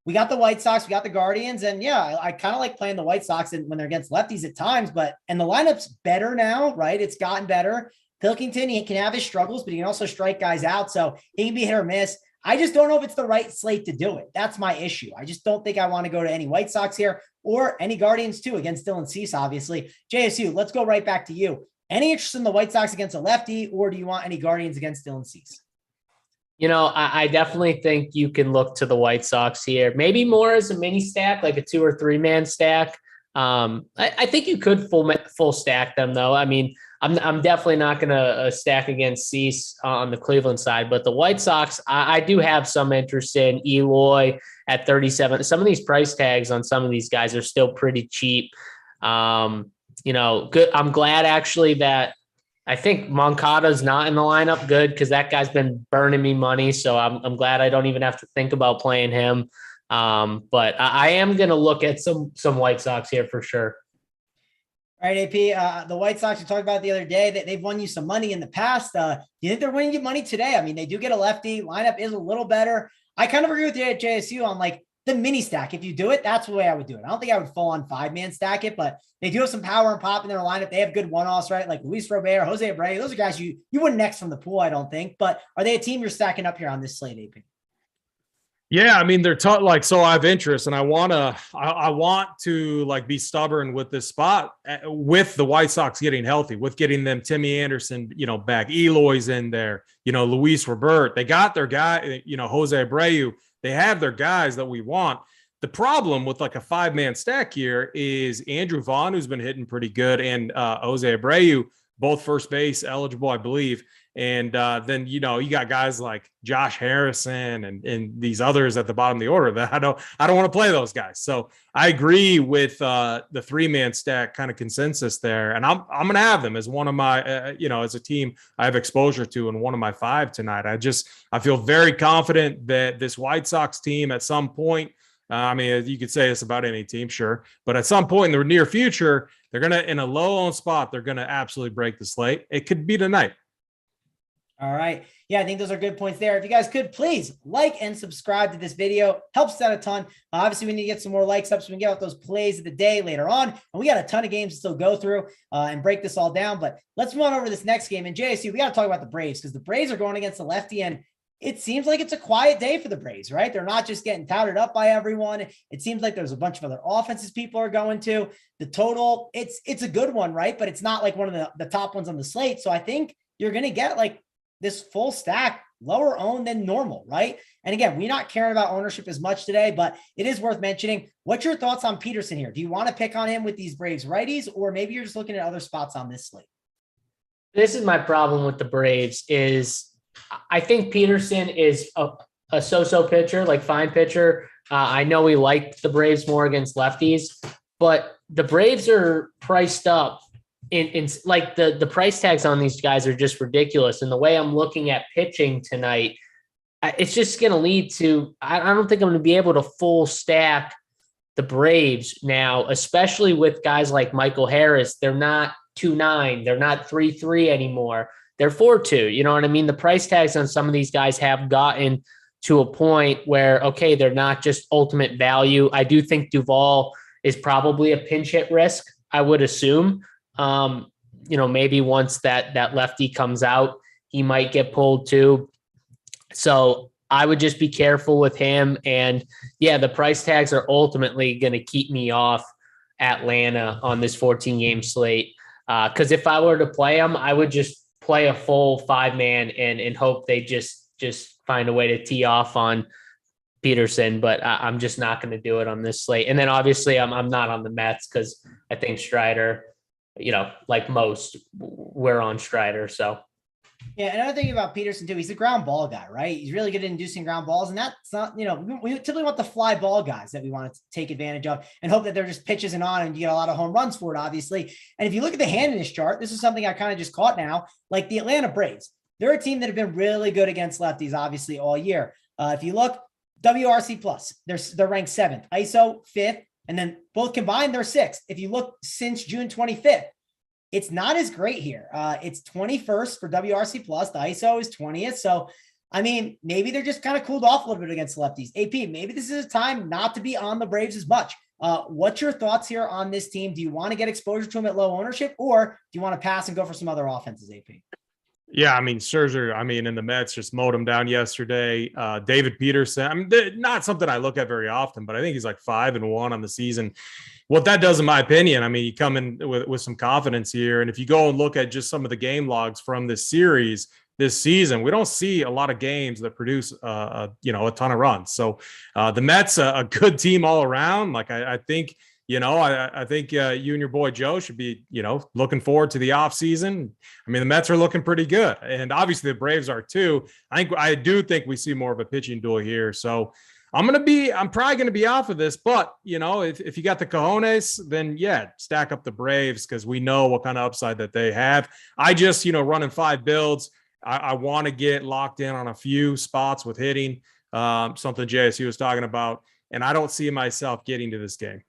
we got the White Sox, we got the Guardians, and yeah, I kind of like playing the White Sox when they're against lefties at times, and the lineup's better now, right? It's gotten better. Pilkington, he can have his struggles, but he can also strike guys out, so he can be hit or miss. I just don't know if it's the right slate to do it. That's my issue. I just don't think I want to go to any White Sox here or any Guardians too against Dylan Cease, obviously. JSU, let's go right back to you. Any interest in the White Sox against a lefty, or do you want any Guardians against Dylan Cease? You know, I definitely think you can look to the White Sox here, maybe more as a mini stack, like a 2 or 3 man stack. I think you could full stack them though. I mean, I'm definitely not going to stack against Cease on the Cleveland side, but the White Sox, I do have some interest in. Eloy at 37. Some of these price tags on some of these guys are still pretty cheap. You know, good. I'm glad actually that I think Moncada's not in the lineup. Good, because that guy's been burning me money. So I'm glad I don't even have to think about playing him. But I am going to look at some White Sox here for sure. All right, AP, the White Sox, you talked about the other day that they've won you some money in the past. Do you think they're winning you money today? I mean, they do get a lefty. Lineup is a little better. I kind of agree with you at JSU on like the mini stack. If you do it, that's the way I would do it. I don't think I would full on 5-man stack it, but they do have some power and pop in their lineup. They have good one-offs, right? Like Luis Robert, Jose Abreu. Those are guys you wouldn't next from the pool, I don't think. But are they a team you're stacking up here on this slate, AP? Yeah, I mean, they're like, so I have interest and I want to like be stubborn with this spot with the White Sox getting healthy, with getting them Timmy Anderson, back. Eloy's in there, Luis Robert. They got their guy, Jose Abreu. They have their guys that we want. The problem with like a 5-man stack here is Andrew Vaughn, who's been hitting pretty good, and Jose Abreu, both first base eligible, I believe. And then, you got guys like Josh Harrison and these others at the bottom of the order that I don't want to play those guys. So I agree with the 3-man stack kind of consensus there. And I'm going to have them as one of my, as a team I have exposure to in one of my 5 tonight. I feel very confident that this White Sox team at some point, I mean, you could say this about any team, sure. But at some point in the near future, they're going to, in a low-owned spot, they're going to absolutely break the slate. It could be tonight. All right. Yeah, I think those are good points there. If you guys could please like and subscribe to this video, helps out a ton. Obviously, we need to get some more likes up so we can get out those plays of the day later on. And we got a ton of games to still go through and break this all down. But let's move on over to this next game. And JSU, we got to talk about the Braves because the Braves are going against the lefty, and it seems like it's a quiet day for the Braves, right? They're not just getting touted up by everyone. It seems like there's a bunch of other offenses people are going to. The total, it's a good one, right? But it's not like one of the top ones on the slate. So I think you're going to get like this full stack, lower owned than normal, right? And again, we're not caring about ownership as much today, but it is worth mentioning. What's your thoughts on Peterson here? Do you want to pick on him with these Braves righties, or maybe you're just looking at other spots on this slate? This is my problem with the Braves is I think Peterson is a so-so pitcher, like fine pitcher. I know we like the Braves more against lefties, but the Braves are priced up in like the price tags on these guys are just ridiculous. And the way I'm looking at pitching tonight, it's just going to lead to, I don't think I'm going to be able to full stack the Braves now, especially with guys like Michael Harris. They're not 2.9. They're not 3.3 anymore. They're 4.2. You know what I mean? The price tags on some of these guys have gotten to a point where, okay, they're not just ultimate value. I do think Duvall is probably a pinch hit risk, I would assume. Maybe once that lefty comes out, he might get pulled too. So I would just be careful with him. And yeah, the price tags are ultimately going to keep me off Atlanta on this 14-game slate. Because if I were to play them, I would just play a full 5-man and hope they just find a way to tee off on Peterson. But I'm just not going to do it on this slate. And then obviously I'm not on the Mets because I think Strider, like most, we're on Strider. So, yeah. Another thing about Peterson too, he's a ground ball guy, right? He's really good at inducing ground balls. And that's not, we typically want the fly ball guys that we want to take advantage of and hope that they're just pitches and on and you get a lot of home runs for it, obviously. And if you look at the hand in this chart, this is something I kind of just caught now, like the Atlanta Braves. They're a team that have been really good against lefties, obviously, all year. If you look, WRC plus, they're ranked 7th, ISO 5th. And then both combined, they're 6th. If you look since June 25th, it's not as great here. It's 21st for WRC plus. The ISO is 20th. So, I mean, maybe they're just kind of cooled off a little bit against lefties. AP, maybe this is a time not to be on the Braves as much. What's your thoughts here on this team? Do you want to get exposure to them at low ownership, or do you want to pass and go for some other offenses, AP? Yeah, I mean, Scherzer, and the Mets just mowed him down yesterday. David Peterson, not something I look at very often, but I think he's like 5-1 on the season. What that does, in my opinion, you come in with some confidence here. And if you go and look at just some of the game logs from this series this season, we don't see a lot of games that produce, a ton of runs. So the Mets, a good team all around. Like, I think, I think you and your boy Joe should be, looking forward to the offseason. The Mets are looking pretty good. And obviously the Braves are too. I do think we see more of a pitching duel here. So I'm probably going to be off of this, but if you got the cojones, then yeah, stack up the Braves, because we know what kind of upside that they have. I just, running 5 builds. I want to get locked in on a few spots with hitting, something JSU was talking about, and I don't see myself getting to this game.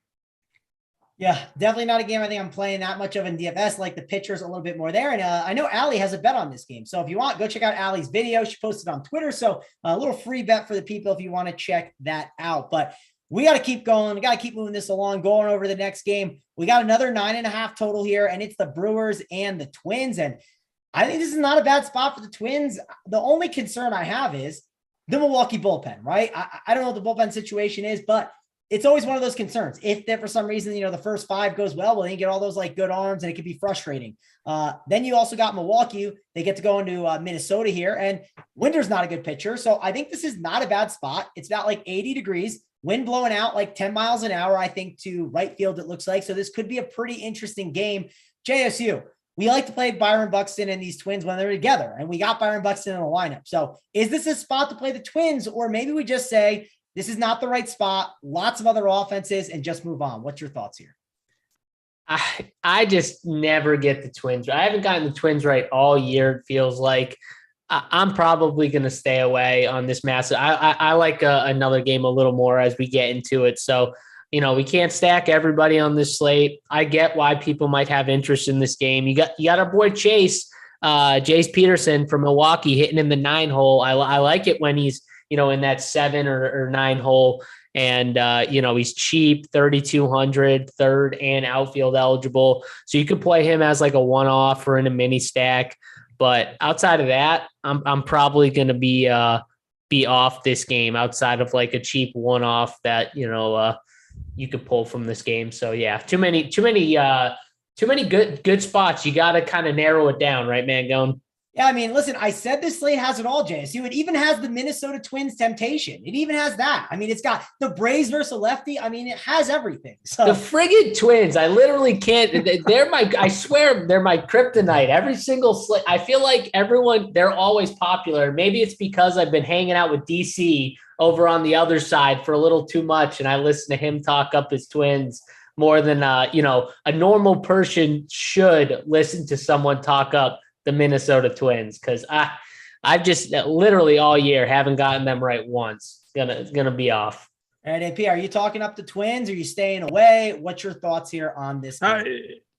Yeah, definitely not a game I think I'm playing that much of in DFS. Like the pitchers a little bit more there. And I know Allie has a bet on this game. So if you want, go check out Allie's video. She posted on Twitter. So a little free bet for the people if you want to check that out. But we got to keep going. We got to keep moving this along, going over the next game. We got another 9.5 total here, and it's the Brewers and the Twins. And I think this is not a bad spot for the Twins. The only concern I have is the Milwaukee bullpen, right? I don't know what the bullpen situation is, but it's always one of those concerns. If that for some reason, the first 5 goes well, then you get all those like good arms and it could be frustrating. Then you also got Milwaukee. They get to go into Minnesota here, and Winder's not a good pitcher. So I think this is not a bad spot. It's about like 80 degrees, wind blowing out like 10 miles an hour, I think, to right field, it looks like. So this could be a pretty interesting game. JSU, we like to play Byron Buxton and these Twins when they're together, and we got Byron Buxton in the lineup. So is this a spot to play the Twins, or maybe we just say, this is not the right spot, lots of other offenses, and just move on? What's your thoughts here? I just never get the Twins. I haven't gotten the Twins right all year, it feels like. I'm probably going to stay away on this massive. I like another game a little more as we get into it. So, we can't stack everybody on this slate. I get why people might have interest in this game. You got our boy Jace Peterson from Milwaukee hitting in the 9 hole. I like it when he's, in that 7 or 9 hole. And, he's cheap, 3,200, third and outfield eligible. So you could play him as like a one-off or in a mini stack. But outside of that, I'm probably going to be off this game outside of like a cheap one-off that, you could pull from this game. So yeah, too many good spots. You got to kind of narrow it down, right, Mangone? Yeah, listen, I said this slate has it all, JSU. It even has the Minnesota Twins temptation. It even has that. It's got the Braves versus a lefty. It has everything. So the friggin' Twins, I literally can't. I swear they're my kryptonite. Every single slate. I feel like they're always popular. Maybe it's because I've been hanging out with DC over on the other side for a little too much, and I listen to him talk up his Twins more than a normal person should listen to someone talk up the Minnesota Twins, because I've just literally all year haven't gotten them right once. It's gonna be off. All right, AP, are you talking up the Twins? Are you staying away? What's your thoughts here on this game?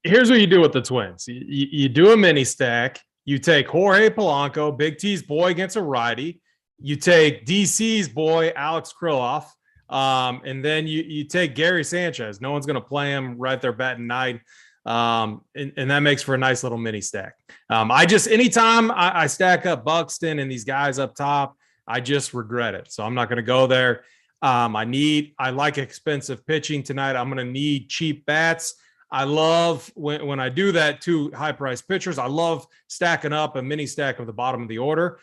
Here's what you do with the Twins. You do a mini stack. You take Jorge Polanco, Big T's boy, against a righty. You take DC's boy, Alex Kriloff. And then you take Gary Sanchez. No one's going to play him right there batting 9. And that makes for a nice little mini stack. Anytime I stack up Buxton and these guys up top, I just regret it. So I'm not going to go there. I like expensive pitching tonight. I'm going to need cheap bats. I love when I do that, 2 high-priced pitchers. I love stacking up a mini stack of the bottom of the order.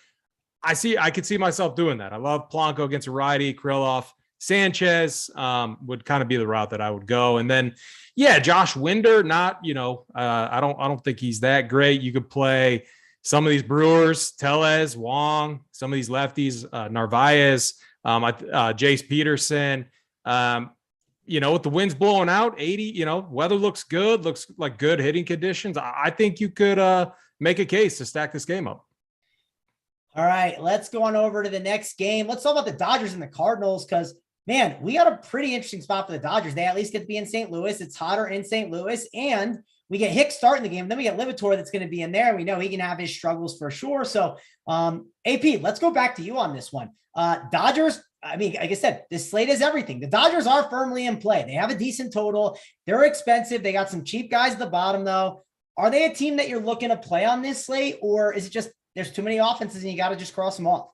I could see myself doing that. I love Polanco against a righty, Kriloff, Sanchez would kind of be the route that I would go. And then, yeah, Josh Winder, I don't think he's that great. You could play some of these Brewers, Tellez, Wong, some of these lefties, Narvaez, Jace Peterson. With the winds blowing out 80, weather looks good, looks like good hitting conditions. I think you could make a case to stack this game up. All right, let's go on over to the next game. Let's talk about the Dodgers and the Cardinals, because, man, we got a pretty interesting spot for the Dodgers. They at least get to be in St. Louis. It's hotter in St. Louis, and we get Hicks starting the game. Then we get Liberatore that's going to be in there. We know he can have his struggles for sure. So AP, let's go back to you on this one. Dodgers, I mean, like I said, this slate is everything. The Dodgers are firmly in play. They have a decent total. They're expensive. They got some cheap guys at the bottom, though. Are they a team that you're looking to play on this slate, or is it just there's too many offenses and you got to just cross them off?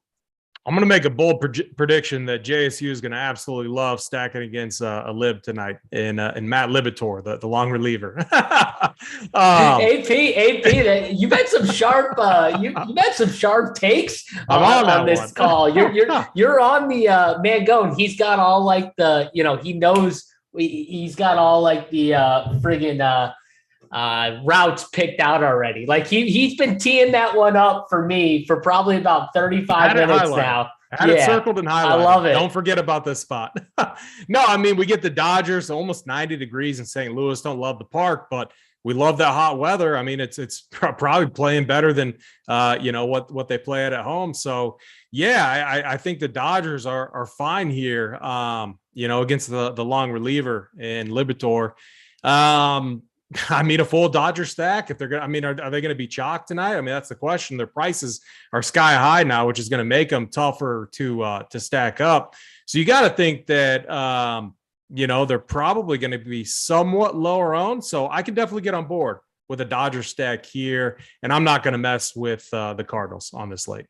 I'm going to make a bold prediction that JSU is going to absolutely love stacking against a lib tonight in Matt Liberatore, the long reliever. AP, you've had some sharp, you've had some sharp takes on this call. You're on the man going. He's got all like the, he knows he's got all like the friggin' routes picked out already. Like he's been teeing that one up for me for probably about 35 minutes now. I had it circled and highlighted. I love it. Don't forget about this spot. No, I mean, we get the Dodgers almost 90 degrees in St. Louis. Don't love the park, but we love that hot weather. I mean, it's probably playing better than what they play at home. So yeah, I think the Dodgers are fine here. Against the long reliever and Liberatore. I mean, a full Dodger stack. If they're going, I mean, are they going to be chalked tonight? I mean, that's the question. Their prices are sky high now, which is going to make them tougher to stack up. So you got to think that they're probably going to be somewhat lower owned. So I can definitely get on board with a Dodger stack here, and I'm not going to mess with the Cardinals on this slate.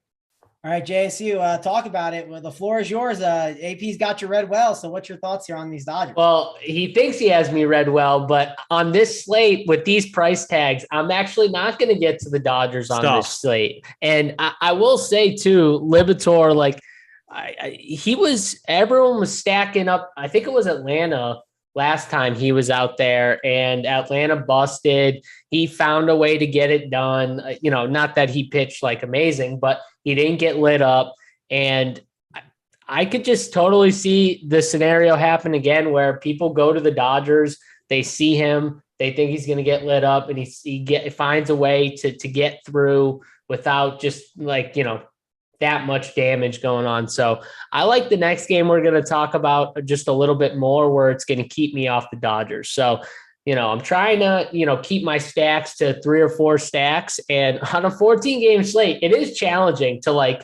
All right, JSU, talk about it. Well, the floor is yours. AP's got you read well. So what's your thoughts here on these Dodgers? Well, he thinks he has me read well, but on this slate with these price tags, I'm actually not going to get to the Dodgers on this slate. And I will say too, Liberatore, like everyone was stacking up. I think it was Atlanta last time he was out there, and Atlanta busted. He found a way to get it done. Not that he pitched like amazing, but he didn't get lit up. And I could just totally see the scenario happen again where people go to the Dodgers, they see him, they think he's going to get lit up, and he finds a way to get through without just that much damage going on. So I like the next game we're going to talk about just a little bit more, where it's going to keep me off the Dodgers. So, I'm trying to, keep my stacks to 3 or 4 stacks, and on a 14 game slate, it is challenging to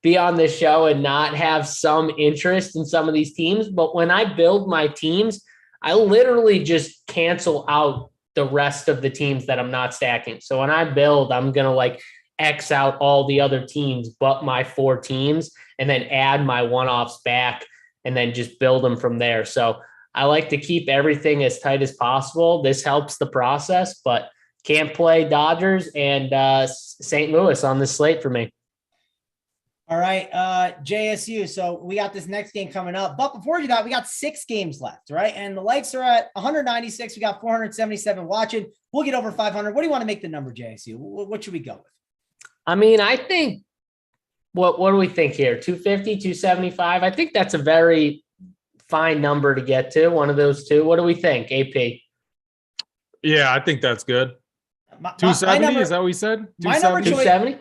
be on this show and not have some interest in some of these teams. But when I build my teams, I literally just cancel out the rest of the teams that I'm not stacking. So when I build, I'm going to X out all the other teams but my 4 teams, and then add my one-offs back and then just build them from there. So I like to keep everything as tight as possible. This helps the process, but can't play Dodgers and St. Louis on this slate for me. All right, JSU. So we got this next game coming up, but before you do that, we got 6 games left, right? And the likes are at 196. We got 477 watching. We'll get over 500. What do you want to make the number, JSU? What should we go with? I mean, I think what do we think here? 250, 275. I think that's a very fine number to get to. One of those two. What do we think, AP? Yeah, I think that's good. 270 is that what we said? 270.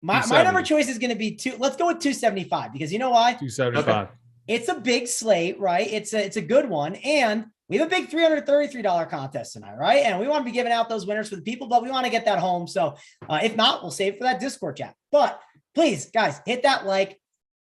My number choice is going to be let's go with 275, because you know why? 275. Okay. It's a big slate, right? It's a good one, and we have a big $333 contest tonight, right? And we want to be giving out those winners for the people, but we want to get that home. So if not, we'll save it for that Discord chat. But please, guys, hit that like,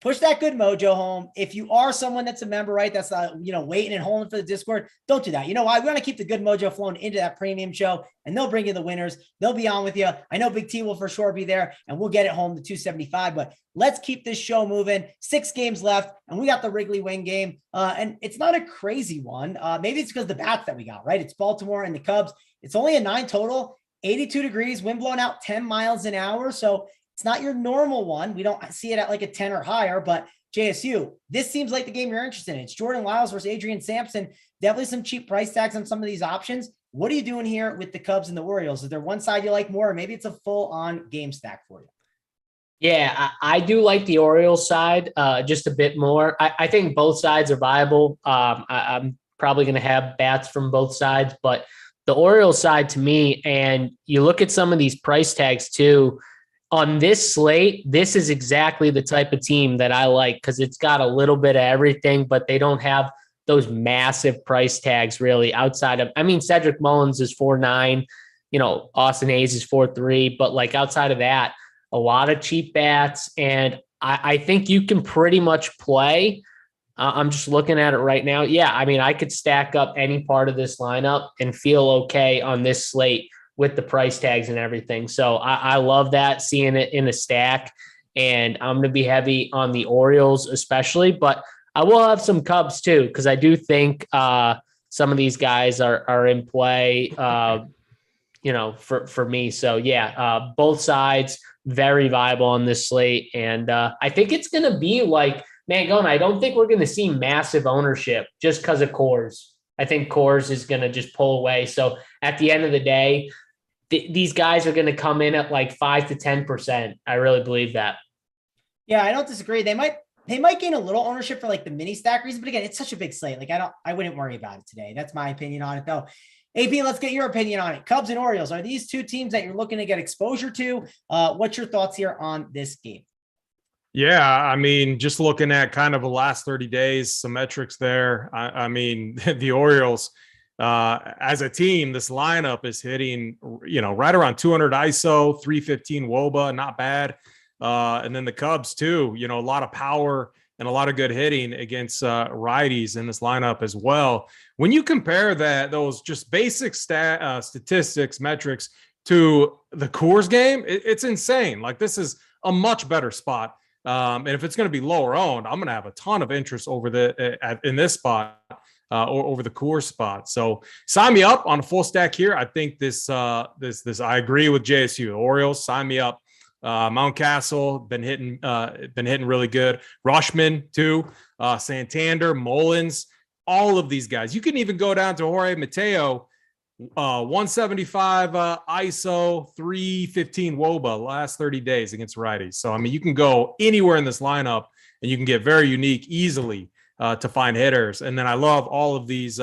push that good mojo home. If you are someone that's a member, right, that's waiting and holding for the Discord, don't do that. You know why? We want to keep the good mojo flowing into that premium show, and they'll bring you the winners. They'll be on with you. I know Big T will for sure be there, and we'll get it home to 275. But let's keep this show moving. 6 games left, and we got the Wrigley Wing game, and it's not a crazy one. Maybe it's because the bats that we got, right? It's Baltimore and the Cubs. It's only a 9 total, 82 degrees, wind blowing out 10 miles an hour. So it's not your normal one. We don't see it at like a 10 or higher, but JSU, this seems like the game you're interested in. It's Jordan Lyles versus Adrian Sampson. Definitely some cheap price tags on some of these options. What are you doing here with the Cubs and the Orioles? Is there one side you like more, or maybe it's a full-on game stack for you? Yeah, I do like the Orioles side just a bit more. I think both sides are viable. I'm probably going to have bats from both sides, but the Orioles side to me, and you look at some of these price tags too, on this slate, this is exactly the type of team that I like, because it's got a little bit of everything, but they don't have those massive price tags really outside of, Cedric Mullins is 4.9. Austin Hayes is 4-3, but like outside of that, a lot of cheap bats. And I think you can pretty much play. I'm just looking at it right now. Yeah, I mean, I could stack up any part of this lineup and feel okay on this slate with the price tags and everything. So I love that, seeing it in a stack. And I'm going to be heavy on the Orioles especially, but I will have some Cubs too, because I do think some of these guys are in play, for me. So yeah, both sides very viable on this slate. And I think it's going to be like, Mangone, I don't think we're going to see massive ownership just because of Coors. I think Coors is going to just pull away. So at the end of the day, these guys are going to come in at like 5 to 10%. I really believe that. Yeah, I don't disagree. They might gain a little ownership for like the mini stack reason, but again, it's such a big slate. Like I wouldn't worry about it today. That's my opinion on it though. AP, let's get your opinion on it. Cubs and Orioles, are these two teams that you're looking to get exposure to? What's your thoughts here on this game? Yeah, I mean, just looking at kind of the last 30 days, some metrics there. I mean, the Orioles, as a team, this lineup is hitting, right around 200 ISO, 315 WOBA, not bad. And then the Cubs too, a lot of power and a lot of good hitting against righties in this lineup as well. When you compare those just basic statistics, metrics to the Coors game, it's insane. Like, this is a much better spot. And if it's going to be lower owned, I'm going to have a ton of interest in this spot or over the Coors spot. So sign me up on a full stack here. I think this I agree with JSU. The Orioles, sign me up. Mountcastle been hitting really good. Rushman too. Santander, Mullins, all of these guys. You can even go down to Jorge Mateo. 175 ISO, 315 WOBA last 30 days against righties. So, I mean, you can go anywhere in this lineup and you can get very unique easily to find hitters. And then I love all of these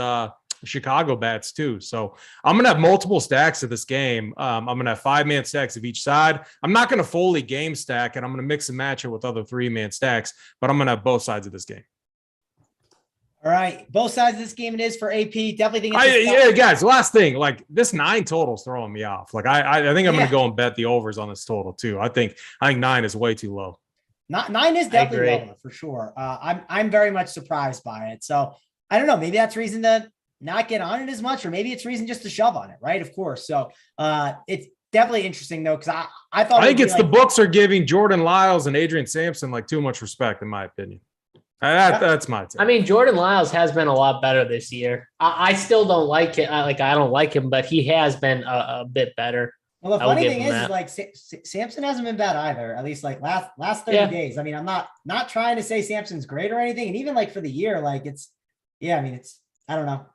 Chicago bats too. So I'm going to have multiple stacks of this game. I'm going to have 5-man stacks of each side. I'm not going to fully game stack and I'm going to mix and match it with other 3-man stacks, but I'm going to have both sides of this game. All right. Both sides of this game it is for AP. Definitely think it's guys, last thing, like this 9 total is throwing me off. Like I think I'm going to go and bet the overs on this total too. I think 9 is way too low. 9 is definitely lower for sure. I'm very much surprised by it. So I don't know. Maybe that's reason to not get on it as much, or maybe it's reason just to shove on it. Right. Of course. So it's definitely interesting though. Cause I think it's the books are giving Jordan Lyles and Adrian Sampson like too much respect in my opinion. That's my take. I mean, Jordan Lyles has been a lot better this year. I still don't like it. I don't like him, but he has been a bit better. Well, the funny thing is like Sampson hasn't been bad either. At least like last 30 days. I mean, I'm not trying to say Sampson's great or anything. And even like for the year, like I don't know.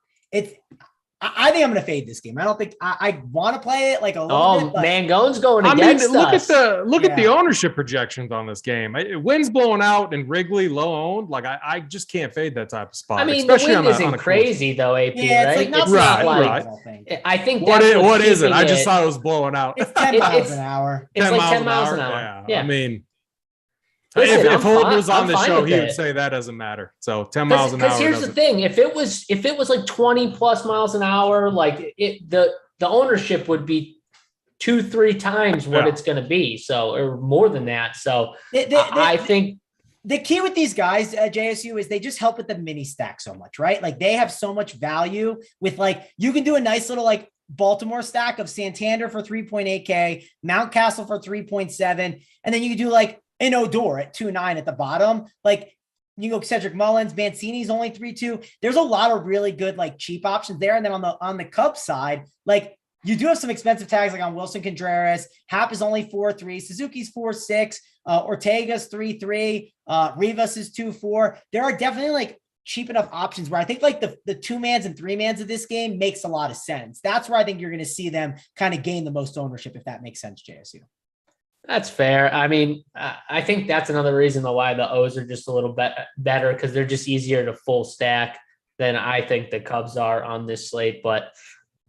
I think I'm going to fade this game. I don't think I want to play it like a little bit. But Mangone's going against us. Look at the ownership projections on this game. Wind's blowing out and Wrigley low owned. Like I just can't fade that type of spot. I mean, especially the wind isn't crazy though, AP. Yeah, right? It's like right. I think what is it? I just thought it was blowing out. It's 10 miles an hour. It's like 10 miles an hour. Yeah. I mean, listen, if Holt was on the show, he would it. say that doesn't matter. So 10 miles an hour. Because here's the thing: if it was like 20 plus miles an hour, like the ownership would be 2-3 times what it's going to be. So, or more than that. So I think the key with these guys at JSU is they just help with the mini stack so much, right? Like they have so much value with like, you can do a nice little like Baltimore stack of Santander for 3.8K, Mountcastle for 3.7. And then you can do like an Odor at 2.9 at the bottom. Like you go Cedric Mullins, Mancini's only 3.2. There's a lot of really good, like cheap options there. And then on the Cubs side, like you do have some expensive tags like on Wilson Contreras. Hap is only 4.3. Suzuki's 4.6. Ortega's 3.3. Rivas is 2.4. There are definitely like cheap enough options where I think like the 2-mans and 3-mans of this game makes a lot of sense. That's where I think you're going to see them kind of gain the most ownership, if that makes sense, JSU. That's fair. I mean, I think that's another reason why the O's are just a little bit better, because they're just easier to full stack than I think the Cubs are on this slate, but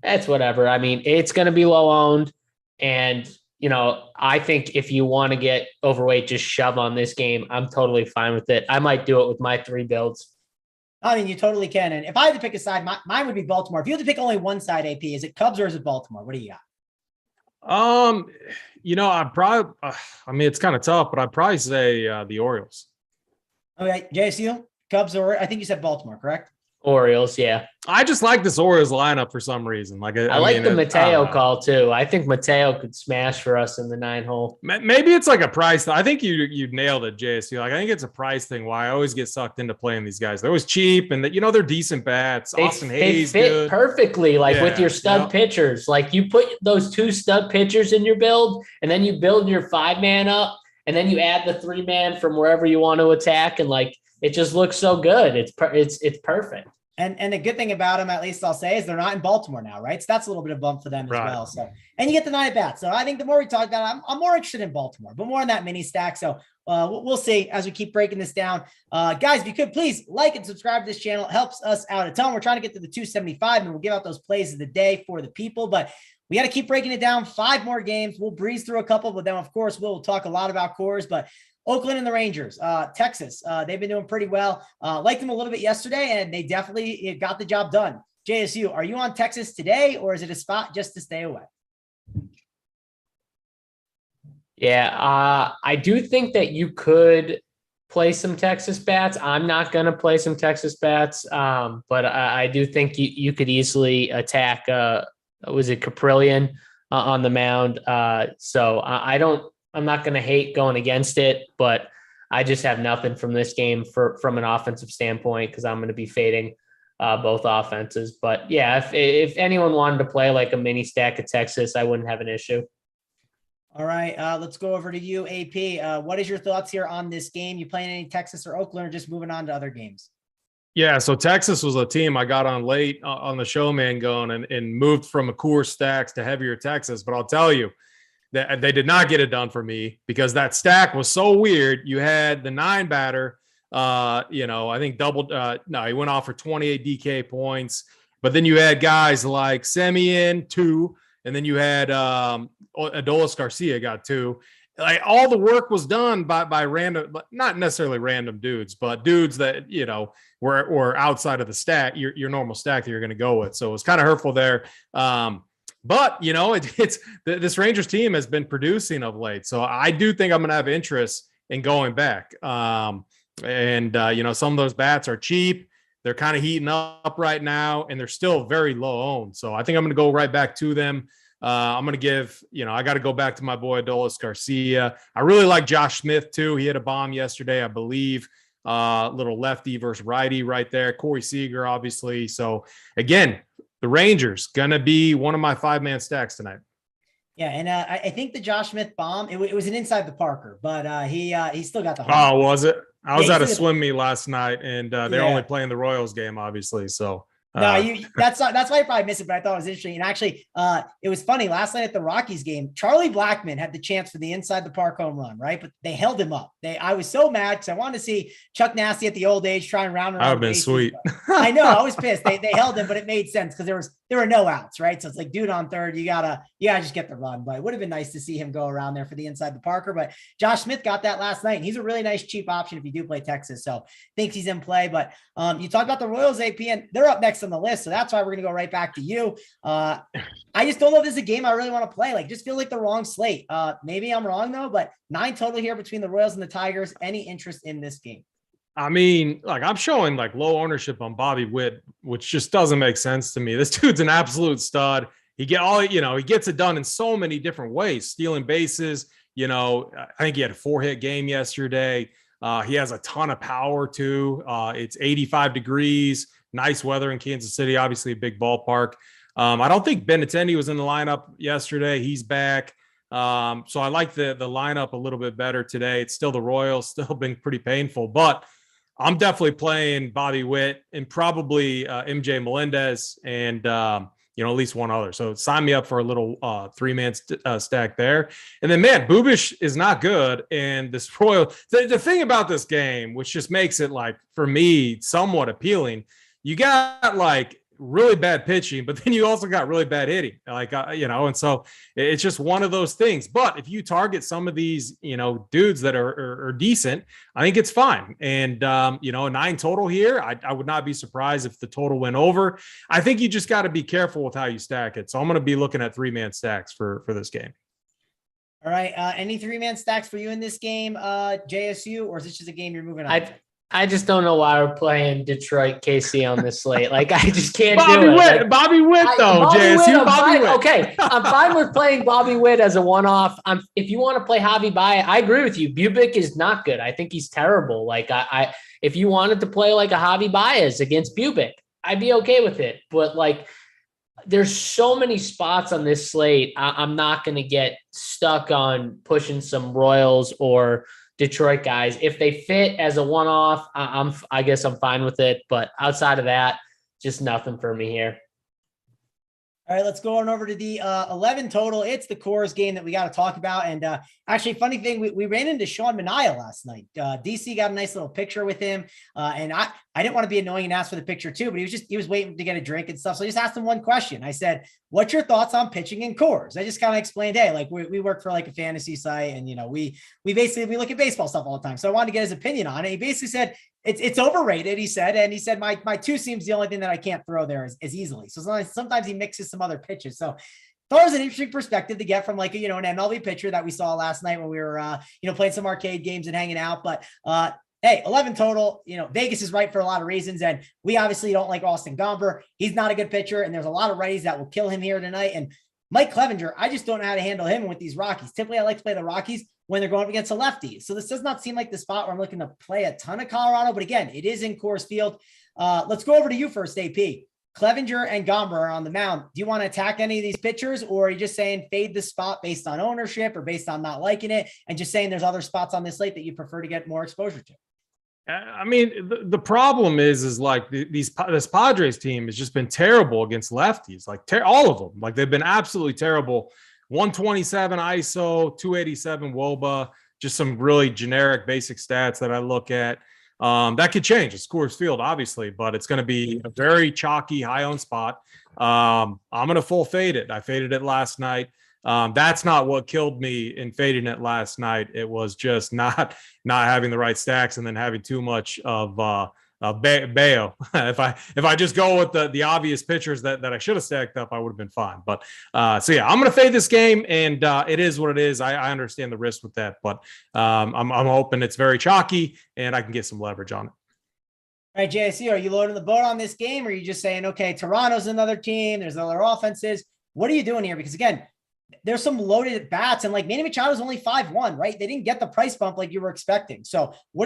that's whatever. I mean, it's going to be low owned. And, you know, I think if you want to get overweight, just shove on this game. I'm totally fine with it. I might do it with my 3 builds. I mean, you totally can. And if I had to pick a side, mine would be Baltimore. If you had to pick only one side, AP, is it Cubs or is it Baltimore? What do you got? I'd probably, it's kind of tough, but I'd probably say the Orioles. Okay, JSU, Cubs, or I think you said Baltimore, correct? Orioles, yeah. I just like this Orioles lineup for some reason. I like the Mateo call too. I think Mateo could smash for us in the 9-hole. Maybe it's like a price. I think you nailed it, JSU. Like I think it's a price thing. Why I always get sucked into playing these guys. They're always cheap, and they're decent bats. Austin Hayes they fit good. Perfectly, with your stud pitchers. Like you put those 2 stud pitchers in your build, and then you build your 5-man up, and then you add the 3-man from wherever you want to attack, and it just looks so good. It's perfect. And the good thing about them, at least I'll say, is they're not in Baltimore now, right? So that's a little bit of bump for them as well. So, and you get the 9 at bats. So I think the more we talk about it, I'm more interested in Baltimore, but more on that mini stack. So we'll see as we keep breaking this down. Guys, if you could please like and subscribe to this channel, it helps us out a ton. We're trying to get to the 275, and we'll give out those plays of the day for the people, but we got to keep breaking it down. 5 more games. We'll breeze through a couple, but then of course we'll talk a lot about Coors, but Oakland and the Rangers, Texas, they've been doing pretty well. Liked them a little bit yesterday, and they definitely got the job done. JSU, are you on Texas today, or is it a spot just to stay away? Yeah, I do think that you could play some Texas bats. I'm not going to play some Texas bats, but I do think you could easily attack, was it Caprillion on the mound? So I'm not going to hate going against it, but I just have nothing from this game from an offensive standpoint because I'm going to be fading both offenses. But yeah, if anyone wanted to play like a mini stack of Texas, I wouldn't have an issue. All right, let's go over to you, AP. What is your thoughts here on this game? You playing any Texas or Oakland, or just moving on to other games? Yeah, so Texas was a team I got on late on the showman going and moved from a Coors stacks to heavier Texas. But I'll tell you, they did not get it done for me because that stack was so weird. You had the 9 batter, I think doubled. He went off for 28 DK points, but then you had guys like Semien 2, and then you had Adolis Garcia got 2. Like all the work was done by random, not necessarily random dudes, but dudes that were outside of the stack, your normal stack that you're going to go with. So it was kind of hurtful there. But it's this Rangers team has been producing of late, so I do think I'm going to have interest in going back. Some of those bats are cheap; they're kind of heating up right now, and they're still very low owned. So I think I'm going to go right back to them. I'm going to give, I got to go back to my boy Adolis Garcia. I really like Josh Smith too. He hit a bomb yesterday, I believe. Little lefty versus righty right there. Corey Seager, obviously. So again, the Rangers going to be one of my 5-man stacks tonight. Yeah, and I think the Josh Smith bomb, it was an inside the Parker, but he still got the home. Oh, was it? I was at a swim meet last night, and they're only playing the Royals game, obviously. So that's why you probably missed it, but I thought it was interesting. And actually, it was funny last night at the Rockies game. Charlie Blackmon had the chance for the inside the park home run, right? But they held him up. I was so mad because I wanted to see Chuck Nasty at the old age try and round around. That would have been sweet. I know, I was pissed. They held him, but it made sense because there were no outs, right? So it's like, dude on third, you gotta just get the run. But it would have been nice to see him go around there for the inside the Parker. But Josh Smith got that last night, and he's a really nice cheap option if you do play Texas. So thinks he's in play. But you talk about the Royals, AP, and they're up next on the list. So that's why we're gonna go right back to you. I just don't know if this is a game I really want to play. Just feel like the wrong slate. Maybe I'm wrong though, but 9 total here between the Royals and the Tigers. Any interest in this game? I mean, I'm showing low ownership on Bobby Witt, which just doesn't make sense to me. This dude's an absolute stud. He gets it done in so many different ways, stealing bases. I think he had a 4-hit game yesterday. He has a ton of power too. It's 85 degrees, nice weather in Kansas City, obviously a big ballpark. I don't think Benintendi was in the lineup yesterday. He's back. So I like the lineup a little bit better today. It's still the Royals, still been pretty painful, but I'm definitely playing Bobby Witt and probably MJ Melendez and, at least one other. So sign me up for a little 3-man stack there. And then, man, Bubish is not good. And this the thing about this game, which just makes it for me, somewhat appealing, you got really bad pitching, but then you also got really bad hitting, and so it's just one of those things. But if you target some of these, dudes that are decent, I think it's fine. And, 9 total here, I would not be surprised if the total went over. I think you just got to be careful with how you stack it. So I'm going to be looking at 3-man stacks for this game. All right. Any 3-man stacks for you in this game, JSU, or is this just a game you're moving on? I just don't know why we're playing Detroit KC on this slate. Like, I just can't Bobby do it. Witt, Like, Bobby Witt, though, JSU. Bobby Witt. Okay, I'm fine with playing Bobby Witt as a one-off. If you want to play Javi Baez, I agree with you. Bubic is not good. I think he's terrible. Like, if you wanted to play like a Javi Baez against Bubic, I'd be okay with it. But like, there's so many spots on this slate. I'm not going to get stuck on pushing some Royals or Detroit guys. If they fit as a one-off, I guess I'm fine with it. But outside of that, just nothing for me here. All right, let's go on over to the 11 total. It's the Coors game that we got to talk about. And actually, funny thing, we ran into Sean Manaea last night. DC got a nice little picture with him. And I didn't want to be annoying and ask for the picture too, but he was waiting to get a drink and stuff. So I just asked him one question. I said, what's your thoughts on pitching in Coors? I just kind of explained, hey, like we work for like a fantasy site, and we basically look at baseball stuff all the time. So I wanted to get his opinion on it. He basically said, it's overrated, he said. And he said, my two seam's the only thing that I can't throw there as easily. So sometimes he mixes some other pitches. So thought it was an interesting perspective to get from like, an MLB pitcher that we saw last night when we were, playing some arcade games and hanging out. But, hey, 11 total, Vegas is right for a lot of reasons. And we obviously don't like Austin Gomber. He's not a good pitcher. And there's a lot of righties that will kill him here tonight. And Mike Clevenger, I just don't know how to handle him with these Rockies. Typically I like to play the Rockies when they're going up against a lefty. So this does not seem like the spot where I'm looking to play a ton of Colorado, but again, it is in Coors Field. Let's go over to you first, AP. Clevenger and Gomber are on the mound. Do you want to attack any of these pitchers, or are you just saying fade the spot based on ownership or based on not liking it, and just saying there's other spots on this slate that you prefer to get more exposure to? I mean, the problem is like this Padres team has just been terrible against lefties, like all of them. Like, they've been absolutely terrible. 127 ISO, 287 WOBA, just some really generic basic stats that I look at. That could change. It's Coors Field, obviously, but it's going to be a very chalky, high-owned spot. I'm going to full fade it. I faded it last night. That's not what killed me in fading it last night. It was just not having the right stacks and then having too much of Bayo. If I just go with the obvious pitchers that I should have stacked up, I would have been fine. But so yeah, I'm going to fade this game, and it is what it is. I understand the risk with that, but I'm hoping it's very chalky and I can get some leverage on it. All right, JSC, are you loading the boat on this game, or are you just saying, okay, Toronto's another team, there's other offenses? What are you doing here? Because again, there's some loaded bats, and like Manny Machado's only 5'1", right? They didn't get the price bump like you were expecting. So what do you